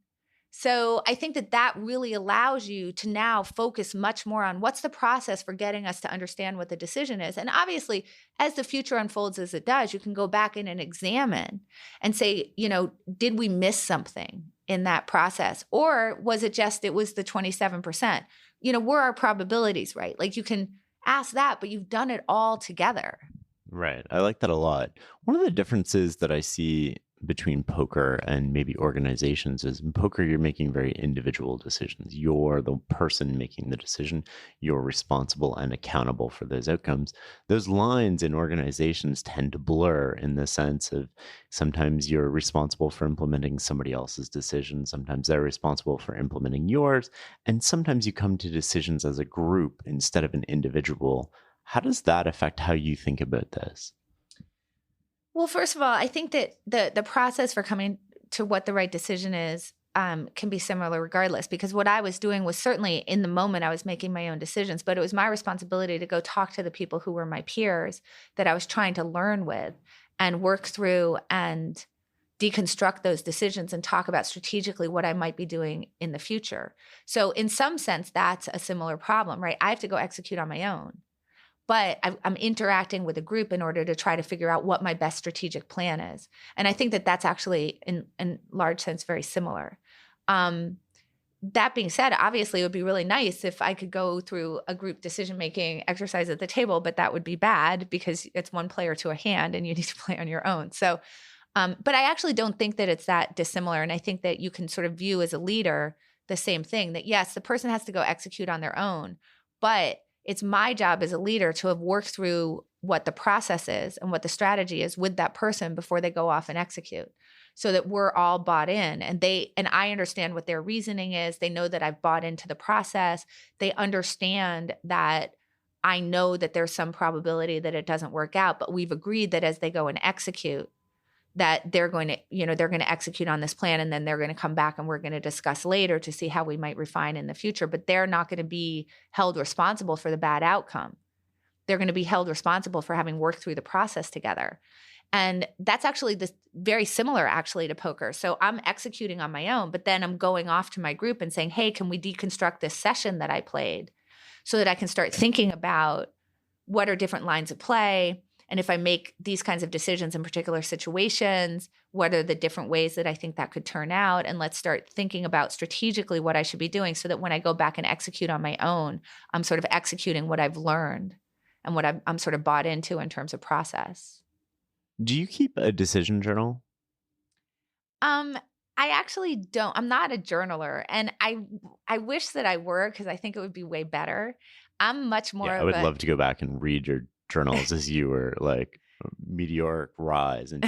So I think that really allows you to now focus much more on what's the process for getting us to understand what the decision is. And obviously, as the future unfolds as it does, you can go back in and examine and say, did we miss something in that process? Or was it just, it was the 27%? Were our probabilities right? Like you can ask that, but you've done it all together. Right. I like that a lot. One of the differences that I see between poker and maybe organizations is in poker, you're making very individual decisions. You're the person making the decision. You're responsible and accountable for those outcomes. Those lines in organizations tend to blur in the sense of sometimes you're responsible for implementing somebody else's decision. Sometimes they're responsible for implementing yours. And sometimes you come to decisions as a group instead of an individual. How does that affect how you think about this? Well, first of all, I think that the process for coming to what the right decision is can be similar regardless, because what I was doing was certainly in the moment I was making my own decisions, but it was my responsibility to go talk to the people who were my peers that I was trying to learn with and work through and deconstruct those decisions and talk about strategically what I might be doing in the future. So in some sense, that's a similar problem, right? I have to go execute on my own. But I'm interacting with a group in order to try to figure out what my best strategic plan is. And I think that that's actually, in large sense, very similar. That being said, obviously, it would be really nice if I could go through a group decision-making exercise at the table, but that would be bad because it's one player to a hand and you need to play on your own. So, but I actually don't think that it's that dissimilar. And I think that you can sort of view as a leader the same thing, that yes, the person has to go execute on their own, but it's my job as a leader to have worked through what the process is and what the strategy is with that person before they go off and execute, so that we're all bought in and I understand what their reasoning is. They know that I've bought into the process. They understand that I know that there's some probability that it doesn't work out, but we've agreed that as they go and execute, that they're going to execute on this plan, and then they're going to come back and we're going to discuss later to see how we might refine in the future. But they're not going to be held responsible for the bad outcome. They're going to be held responsible for having worked through the process together. And that's actually very similar actually to poker. So I'm executing on my own, but then I'm going off to my group and saying, hey, can we deconstruct this session that I played so that I can start thinking about what are different lines of play? And if I make these kinds of decisions in particular situations, what are the different ways that I think that could turn out? And let's start thinking about strategically what I should be doing so that when I go back and execute on my own, I'm sort of executing what I've learned and what I'm sort of bought into in terms of process. Do you keep a decision journal? I actually don't. I'm not a journaler, and I wish that I were, because I think it would be way better. I'm much more Yeah, I of would a love to go back and read your journals as you were like a meteoric rise and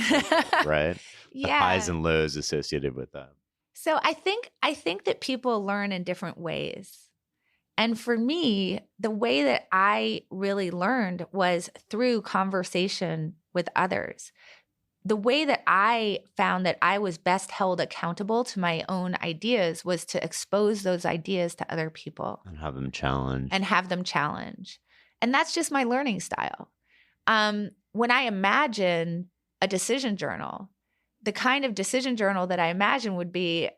right? The highs yeah. and lows associated with that. So I think that people learn in different ways. And for me, the way that I really learned was through conversation with others. The way that I found that I was best held accountable to my own ideas was to expose those ideas to other people And have them challenge. and have them challenge. And that's just my learning style. When I imagine a decision journal, the kind of decision journal that I imagine would be,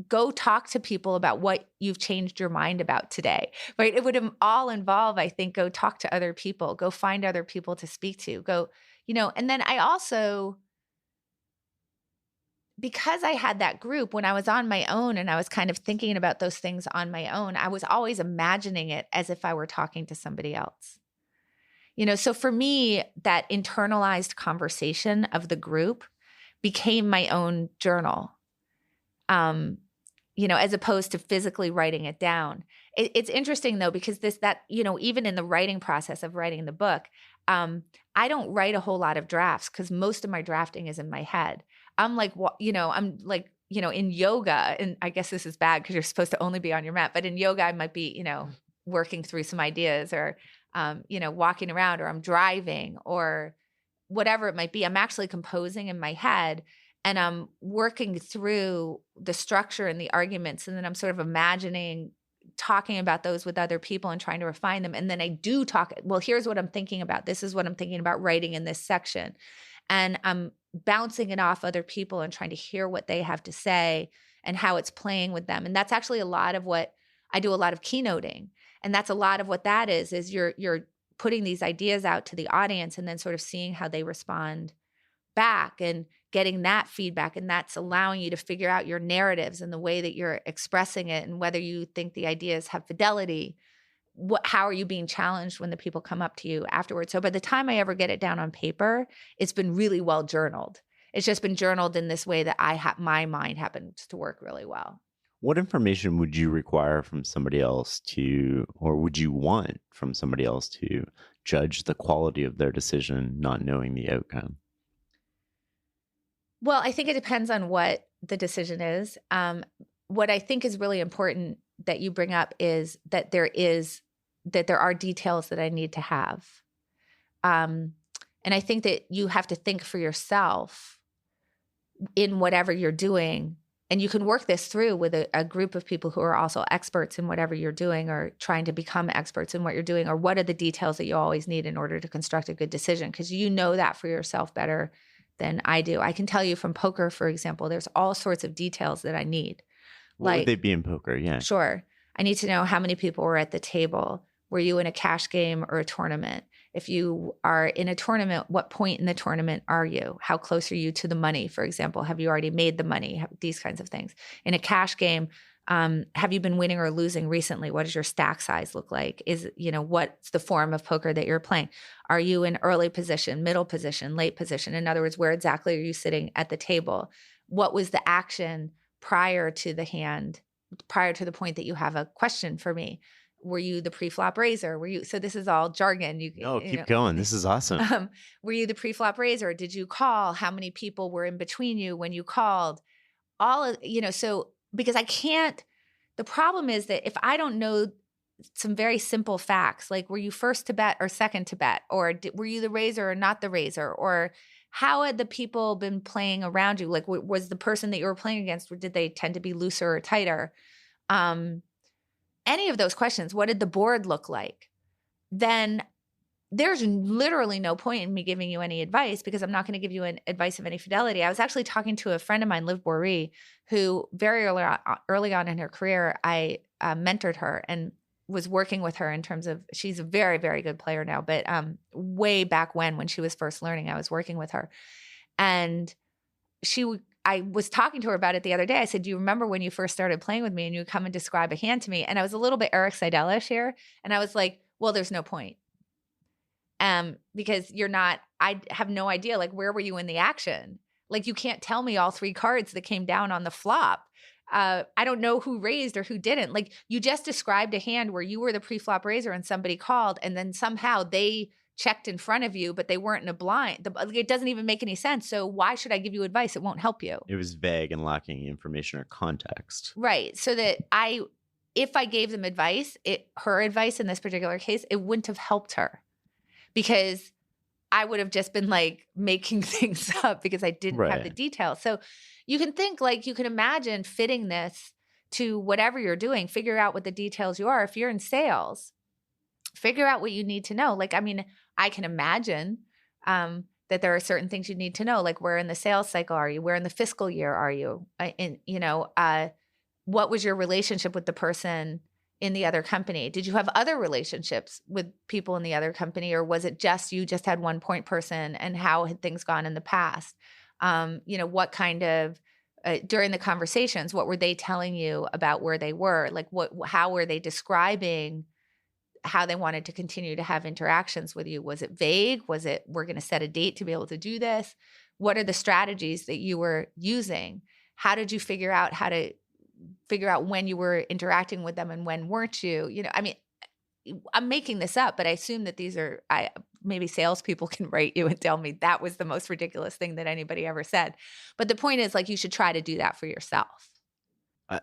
go talk to people about what you've changed your mind about today, right? It would all involve, I think, go talk to other people, go find other people to speak to, and then I also, because I had that group, when I was on my own and I was kind of thinking about those things on my own, I was always imagining it as if I were talking to somebody else. So for me, that internalized conversation of the group became my own journal. As opposed to physically writing it down. It's interesting though, because even in the writing process of writing the book, I don't write a whole lot of drafts because most of my drafting is in my head. I'm like, in yoga, and I guess this is bad because you're supposed to only be on your mat, but in yoga, I might be, working through some ideas or, walking around, or I'm driving or whatever it might be. I'm actually composing in my head. And I'm working through the structure and the arguments. And then I'm sort of imagining talking about those with other people and trying to refine them. And then I do talk, well, here's what I'm thinking about. This is what I'm thinking about writing in this section. And I'm bouncing it off other people and trying to hear what they have to say and how it's playing with them. And that's actually a lot of what I do, a lot of keynoting. And that's a lot of what that is you're putting these ideas out to the audience and then sort of seeing how they respond back and getting that feedback. And that's allowing you to figure out your narratives and the way that you're expressing it and whether you think the ideas have fidelity. How are you being challenged when the people come up to you afterwards? So by the time I ever get it down on paper, it's been really well journaled. It's just been journaled in this way that my mind happens to work really well. What information would you require from somebody else or would you want from somebody else to judge the quality of their decision, not knowing the outcome? Well, I think it depends on what the decision is. What I think is really important that you bring up is that there are details that I need to have. And I think that you have to think for yourself in whatever you're doing. And you can work this through with a group of people who are also experts in whatever you're doing or trying to become experts in what you're doing, or what are the details that you always need in order to construct a good decision, because you know that for yourself better than I do. I can tell you from poker, for example, there's all sorts of details that I need. What would they be in poker? Yeah. Sure. I need to know how many people were at the table. Were you in a cash game or a tournament? If you are in a tournament, what point in the tournament are you? How close are you to the money, for example? Have you already made the money? These kinds of things. In a cash game, have you been winning or losing recently? What does your stack size look like? What's the form of poker that you're playing? Are you in early position, middle position, late position? In other words, where exactly are you sitting at the table? What was the action prior to the hand, prior to the point that you have a question for me? Were you the pre-flop raiser? So this is all jargon. Keep going. This is awesome. Were you the pre-flop raiser? Did you call? How many people were in between you when you called? Because I can't, the problem is that if I don't know some very simple facts, like were you first to bet or second to bet, or were you the raiser or not the raiser, or how had the people been playing around you? Like was the person that you were playing against, did they tend to be looser or tighter? Any of those questions, what did the board look like? Then there's literally no point in me giving you any advice, because I'm not going to give you an advice of any fidelity. I was actually talking to a friend of mine, Liv Bory, who very early on in her career, I mentored her and was working with her in terms of, she's a very, very good player now, but way back when she was first learning, I was working with her. And I was talking to her about it the other day. I said, do you remember when you first started playing with me and you would come and describe a hand to me? And I was a little bit Eric Seidel-ish here. And I was like, well, there's no point. Because I have no idea, like, where were you in the action? Like, you can't tell me all 3 cards that came down on the flop. I don't know who raised or who didn't. Like, you just described a hand where you were the pre-flop raiser and somebody called, and then somehow they checked in front of you, but they weren't in a blind. It doesn't even make any sense. So why should I give you advice? It won't help you. It was vague and lacking information or context. Right. So that if I gave them advice, her advice in this particular case, it wouldn't have helped her, because I would have just been like making things up because I didn't have the details. So you can think, like, you can imagine fitting this to whatever you're doing, figure out what the details you are. If you're in sales, figure out what you need to know. Like, I mean, I can imagine that there are certain things you need to know, like, where in the sales cycle are you? Where in the fiscal year are you? What was your relationship with the person in the other company? Did you have other relationships with people in the other company, or was it just you just had one point person, and how had things gone in the past? What kind of during the conversations, what were they telling you about where they were? Like, how were they describing how they wanted to continue to have interactions with you? Was it vague? Was it, we're going to set a date to be able to do this? What are the strategies that you were using? How did you figure out when you were interacting with them and when weren't you? I mean, I'm making this up, but I assume that these are, maybe salespeople can write you and tell me that was the most ridiculous thing that anybody ever said. But the point is, like, you should try to do that for yourself.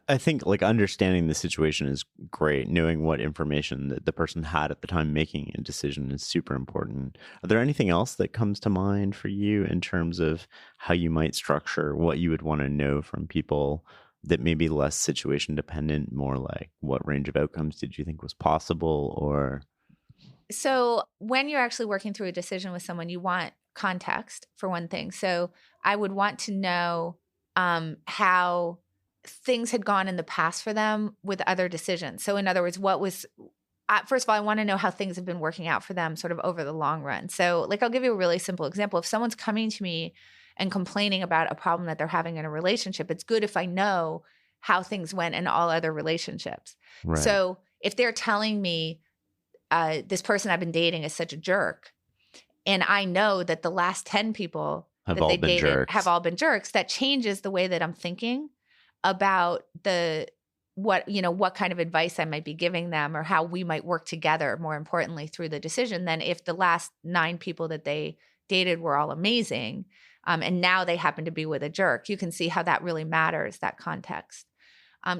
I think, like, understanding the situation is great. Knowing what information that the person had at the time making a decision is super important. Are there anything else that comes to mind for you in terms of how you might structure what you would want to know from people that may be less situation dependent, more like what range of outcomes did you think was possible? Or so when you're actually working through a decision with someone, you want context, for one thing. So I would want to know how things had gone in the past for them with other decisions. So in other words, first of all, I want to know how things have been working out for them sort of over the long run. So, like, I'll give you a really simple example. If someone's coming to me and complaining about a problem that they're having in a relationship, it's good if I know how things went in all other relationships. Right. So if they're telling me this person I've been dating is such a jerk, and I know that the last 10 people have that all they been dated jerks. have all been jerks, that changes the way that I'm thinking about what kind of advice I might be giving them, or how we might work together, more importantly, through the decision, than if the last 9 people that they dated were all amazing, and now they happen to be with a jerk. You can see how that really matters, that context.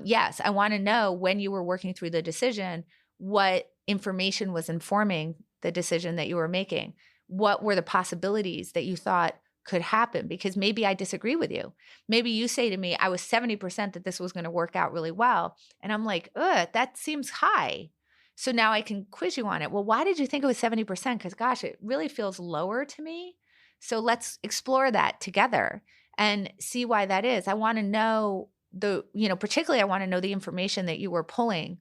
Yes, I want to know, when you were working through the decision, what information was informing the decision that you were making. What were the possibilities that you thought could happen? Because maybe I disagree with you. Maybe you say to me, I was 70% that this was going to work out really well. And I'm like, that seems high. So now I can quiz you on it. Well, why did you think it was 70%? Because gosh, it really feels lower to me. So let's explore that together and see why that is. I want to know particularly I want to know the information that you were pulling,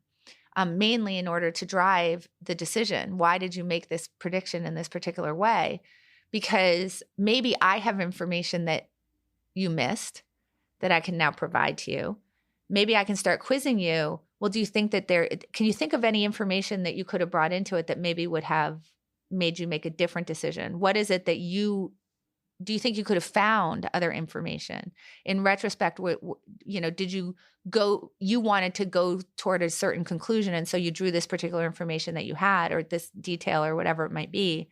mainly in order to drive the decision. Why did you make this prediction in this particular way? Because maybe I have information that you missed that I can now provide to you. Maybe I can start quizzing you. Well, do you think that can you think of any information that you could have brought into it that maybe would have made you make a different decision? What is it that do you think you could have found other information? In retrospect, did you wanted to go toward a certain conclusion, and so you drew this particular information that you had, or this detail, or whatever it might be.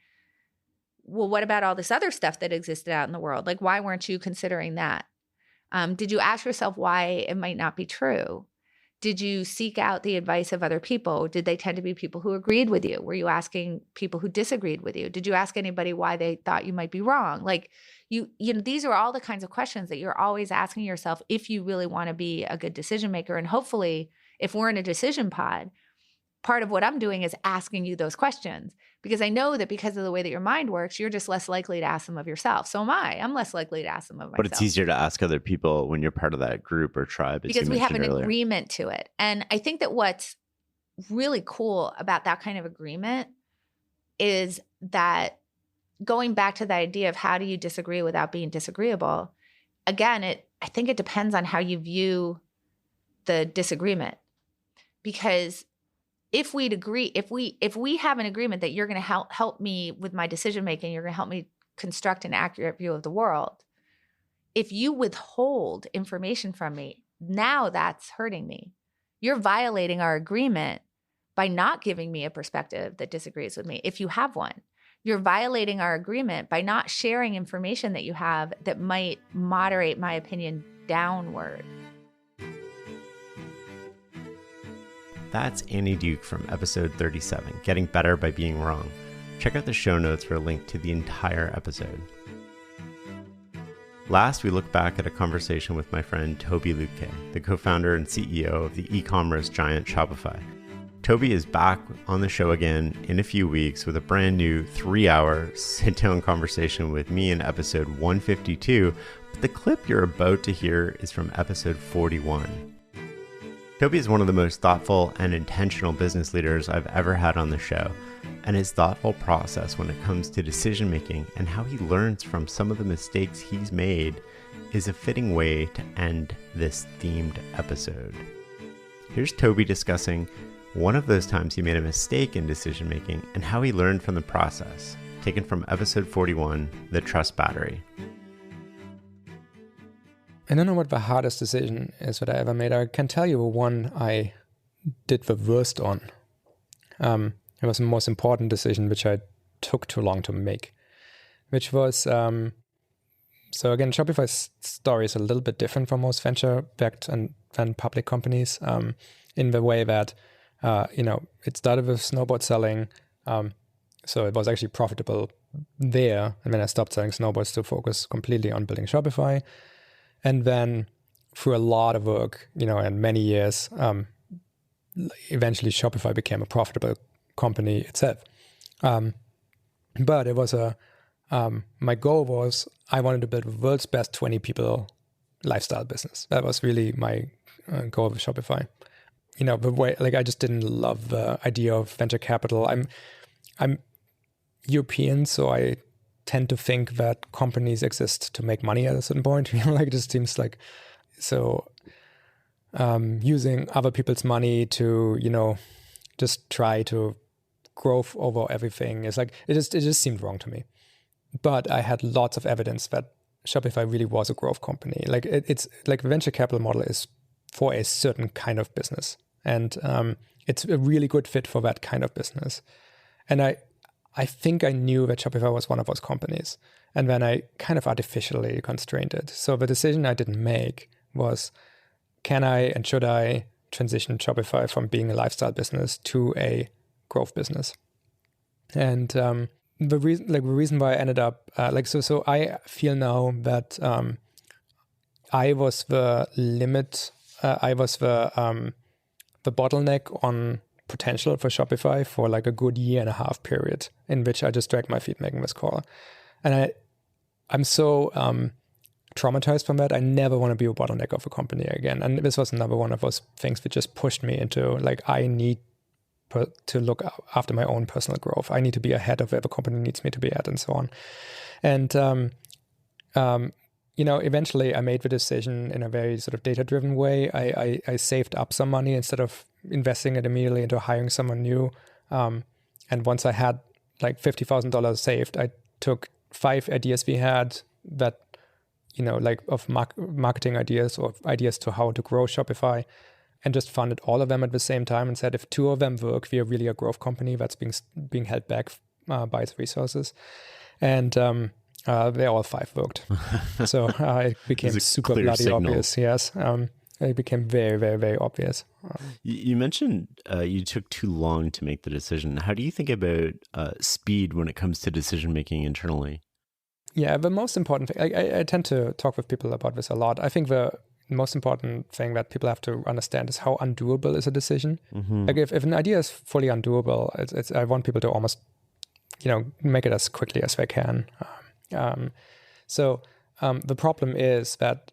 Well, what about all this other stuff that existed out in the world? Like, why weren't you considering that? Did you ask yourself why it might not be true? Did you seek out the advice of other people? Did they tend to be people who agreed with you? Were you asking people who disagreed with you? Did you ask anybody why they thought you might be wrong? Like, these are all the kinds of questions that you're always asking yourself if you really want to be a good decision maker. And hopefully, if we're in a decision pod, part of what I'm doing is asking you those questions, because I know that because of the way that your mind works, you're just less likely to ask them of yourself. So am I. I'm less likely to ask them of myself. But it's easier to ask other people when you're part of that group or tribe, because we have an agreement to it. And I think that what's really cool about that kind of agreement is that, going back to the idea of how do you disagree without being disagreeable, again, I think it depends on how you view the disagreement. Because if we have an agreement that you're going to help me with my decision making, you're going to help me construct an accurate view of the world, if you withhold information from me, now that's hurting me. You're violating our agreement by not giving me a perspective that disagrees with me, if you have one. You're violating our agreement by not sharing information that you have that might moderate my opinion downward. That's Annie Duke from episode 37, Getting Better by Being Wrong. Check out the show notes for a link to the entire episode. Last, we look back at a conversation with my friend Toby Lutke, the co-founder and CEO of the e-commerce giant Shopify. Toby is back on the show again in a few weeks with a brand new 3-hour sit-down conversation with me in episode 152, but the clip you're about to hear is from episode 41. Toby is one of the most thoughtful and intentional business leaders I've ever had on the show, and his thoughtful process when it comes to decision making and how he learns from some of the mistakes he's made is a fitting way to end this themed episode. Here's Toby discussing one of those times he made a mistake in decision making and how he learned from the process, taken from episode 41, The Trust Battery. I don't know what the hardest decision is that I ever made. I can tell you one I did the worst on. It was the most important decision, which I took too long to make, which was, so again, Shopify's story is a little bit different from most venture-backed and public companies in the way that, it started with snowboard selling. So it was actually profitable there. And then I stopped selling snowboards to focus completely on building Shopify. And then through a lot of work, and many years, eventually Shopify became a profitable company itself. But it was my goal was I wanted to build the world's best 20 people lifestyle business. That was really my goal with Shopify. The way, I just didn't love the idea of venture capital. I'm European, so I tend to think that companies exist to make money at a certain point. It just seems like so using other people's money to, just try to growth over everything is it just seemed wrong to me. But I had lots of evidence that Shopify really was a growth company. It's like the venture capital model is for a certain kind of business, and it's a really good fit for that kind of business. And I think I knew that Shopify was one of those companies, and then I kind of artificially constrained it. So the decision I didn't make was, can I and should I transition Shopify from being a lifestyle business to a growth business? And the reason why I ended up so I feel now that I was the limit. I was the bottleneck on potential for Shopify for a good 1.5 year period in which I just dragged my feet making this call. And I'm so traumatized from that. I never want to be a bottleneck of a company again. And this was another one of those things that just pushed me into I need to look after my own personal growth. I need to be ahead of where the company needs me to be at, and so on. And eventually I made the decision in a very sort of data-driven way. I saved up some money instead of investing it immediately into hiring someone new. And once I had $50,000 saved, I took 5 ideas we had that, of marketing ideas or ideas to how to grow Shopify, and just funded all of them at the same time and said, if 2 of them work, we are really a growth company that's being held back by its resources. And they all 5 worked. So it became super bloody obvious. Yes. It became very, very, very obvious. You mentioned you took too long to make the decision. How do you think about speed when it comes to decision-making internally? Yeah, the most important thing, I tend to talk with people about this a lot. I think the most important thing that people have to understand is how undoable is a decision. Mm-hmm. If an idea is fully undoable, I want people to almost, make it as quickly as they can. So the problem is that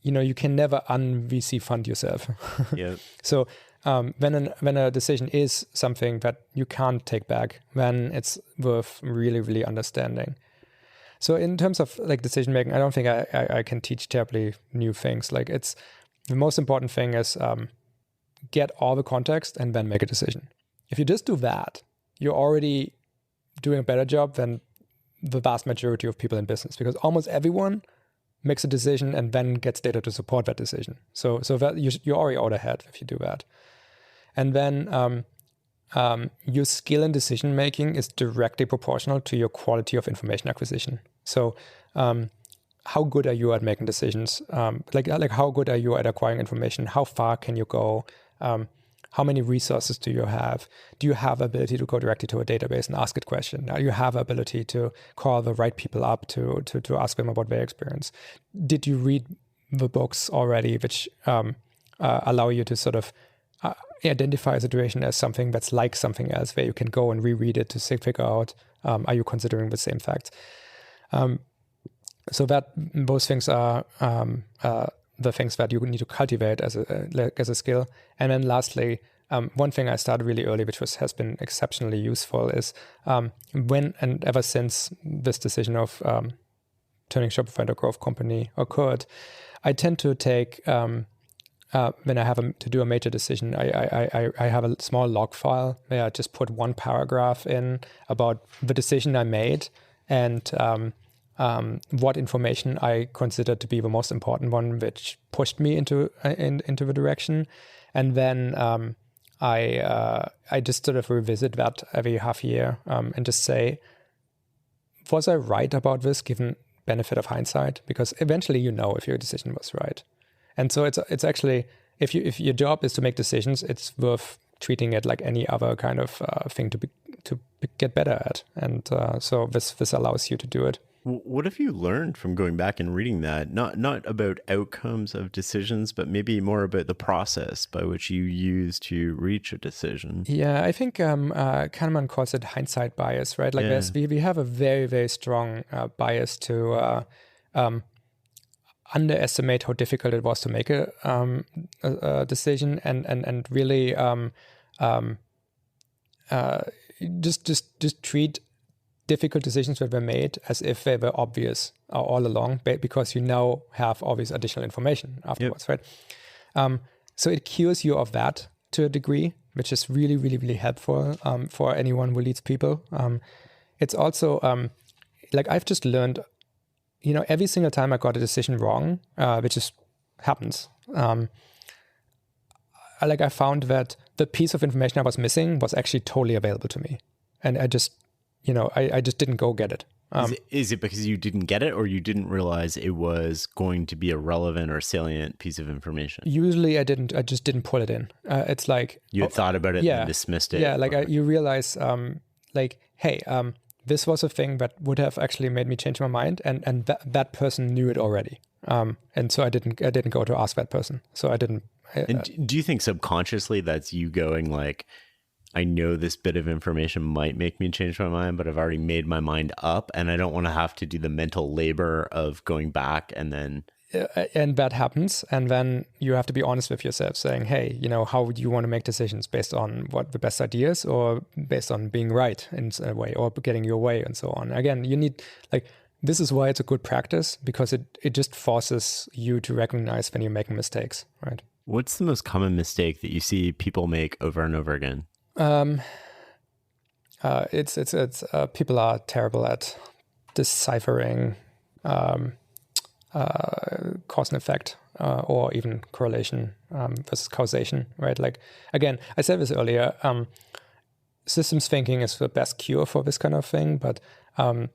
you can never un-VC fund yourself. Yeah. So when a decision is something that you can't take back, then it's worth really, really understanding. So in terms of decision making, I don't think I can teach terribly new things. It's the most important thing is get all the context and then make a decision. If you just do that, you're already doing a better job than the vast majority of people in business, because almost everyone makes a decision and then gets data to support that decision. So that you're already out ahead if you do that. And then your skill in decision making is directly proportional to your quality of information acquisition. So how good are you at making decisions? Like how good are you at acquiring information? How far can you go? How many resources do you have? Do you have ability to go directly to a database and ask it question? Do you have ability to call the right people up to ask them about their experience? Did you read the books already, which allow you to sort of identify a situation as something that's like something else, where you can go and reread it to figure out, are you considering the same facts? So that those things are the things that you need to cultivate as a skill. And then lastly, one thing I started really early, which has been exceptionally useful, is when and ever since this decision of turning Shopify into a growth company occurred, I tend to take when I have to do a major decision, I have a small log file where I just put one paragraph in about the decision I made and what information I consider to be the most important one, which pushed me into the direction. And then I just sort of revisit that every half year and just say, was I right about this given benefit of hindsight? Because eventually you know if your decision was right. And so it's actually, if your job is to make decisions, it's worth treating it like any other kind of thing to get better at. And so this allows you to do it. What have you learned from going back and reading that? Not about outcomes of decisions, but maybe more about the process by which you use to reach a decision. Yeah, I think Kahneman calls it hindsight bias, right? Like we have a very, very strong bias to underestimate how difficult it was to make a decision, and really just treat difficult decisions that were made as if they were obvious all along, because you now have all this additional information afterwards, right? So it cures you of that to a degree, which is really, really, really helpful for anyone who leads people. It's also like I've just learned, every single time I got a decision wrong, which happens, I found that the piece of information I was missing was actually totally available to me, and I just didn't go get it. Is it because you didn't get it, or you didn't realize it was going to be a relevant or salient piece of information? Usually I just didn't pull it in. It's like... You had thought about it and dismissed it. Yeah, you realize, hey, this was a thing that would have actually made me change my mind, and that person knew it already. And so I didn't go to ask that person. So I didn't... And do you think subconsciously that's you going like, I know this bit of information might make me change my mind, but I've already made my mind up and I don't want to have to do the mental labor of going back and then... And that happens. And then you have to be honest with yourself saying, hey, how would you want to make decisions based on what the best ideas or based on being right in a way or getting your way and so on. Again, you need this is why it's a good practice, because it just forces you to recognize when you're making mistakes, right? What's the most common mistake that you see people make over and over again? It's people are terrible at deciphering cause and effect, or even correlation versus causation, right? Again, I said this earlier, systems thinking is the best cure for this kind of thing, but there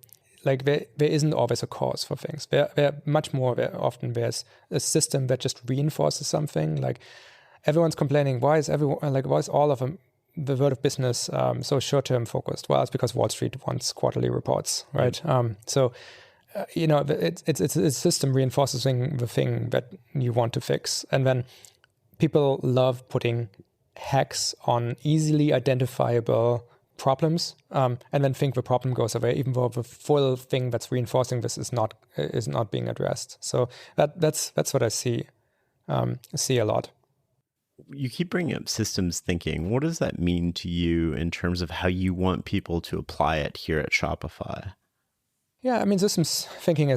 isn't always a cause for things. There much more, often there's a system that just reinforces something. Like everyone's complaining, why is all of them, the world of business so short-term focused? Well, it's because Wall Street wants quarterly reports, right? It's a system reinforcing the thing that you want to fix. And then people love putting hacks on easily identifiable problems, and then think the problem goes away, even though the full thing that's reinforcing this is not being addressed. So that's what I see a lot. You keep bringing up systems thinking. What does that mean to you in terms of how you want people to apply it here at Shopify? Yeah, I mean, systems thinking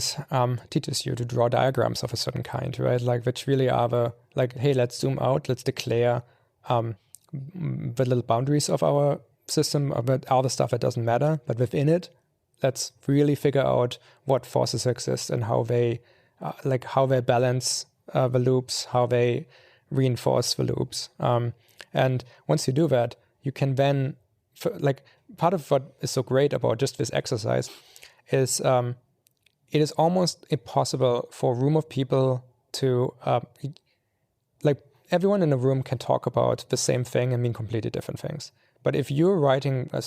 teaches you to draw diagrams of a certain kind, right? Which really are hey, let's zoom out, let's declare the little boundaries of our system, about all the stuff that doesn't matter, but within it, let's really figure out what forces exist and how they like how they balance the loops, how they reinforce the loops. And once you do that, you can then, like, part of what is so great about just this exercise is it is almost impossible for a room of people to, like, everyone in a room can talk about the same thing and mean completely different things. But if you're writing a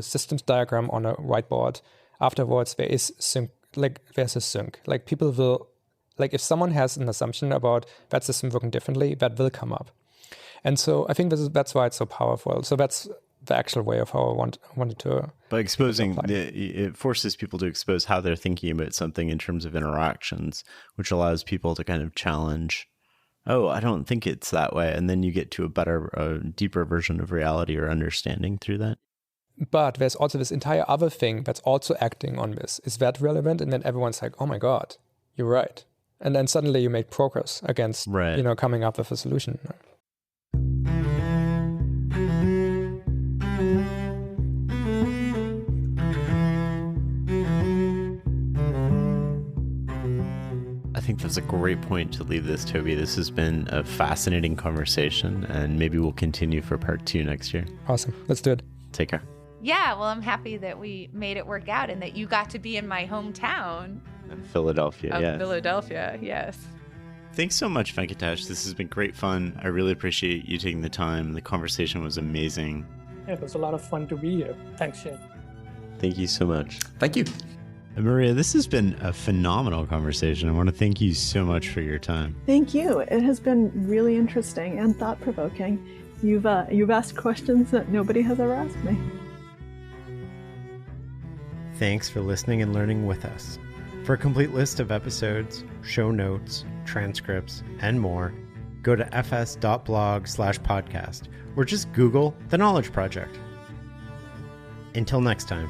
systems diagram on a whiteboard, afterwards there's a sync. Like, people will, like, if someone has an assumption about that system working differently, that will come up. And so I think that's why it's so powerful. So that's the actual way of how I wanted to. By exposing, it forces people to expose how they're thinking about something in terms of interactions, which allows people to kind of challenge, oh, I don't think it's that way. And then you get to a deeper version of reality or understanding through that. But there's also this entire other thing that's also acting on this. Is that relevant? And then everyone's like, oh my God, you're right. And then suddenly you make progress against, coming up with a solution. I think that's a great point to leave this, Toby. This has been a fascinating conversation, and maybe we'll continue for part 2 next year. Awesome. Let's do it. Take care. Yeah, well, I'm happy that we made it work out and that you got to be in my hometown. Philadelphia, Philadelphia, yes. Thanks so much, Venkatesh. This has been great fun. I really appreciate you taking the time. The conversation was amazing. Yeah, it was a lot of fun to be here. Thanks, Shane. Thank you so much. Thank you. And Maria, this has been a phenomenal conversation. I want to thank you so much for your time. Thank you. It has been really interesting and thought-provoking. You've asked questions that nobody has ever asked me. Thanks for listening and learning with us. For a complete list of episodes, show notes, transcripts, and more, go to fs.blog/podcast or just Google The Knowledge Project. Until next time.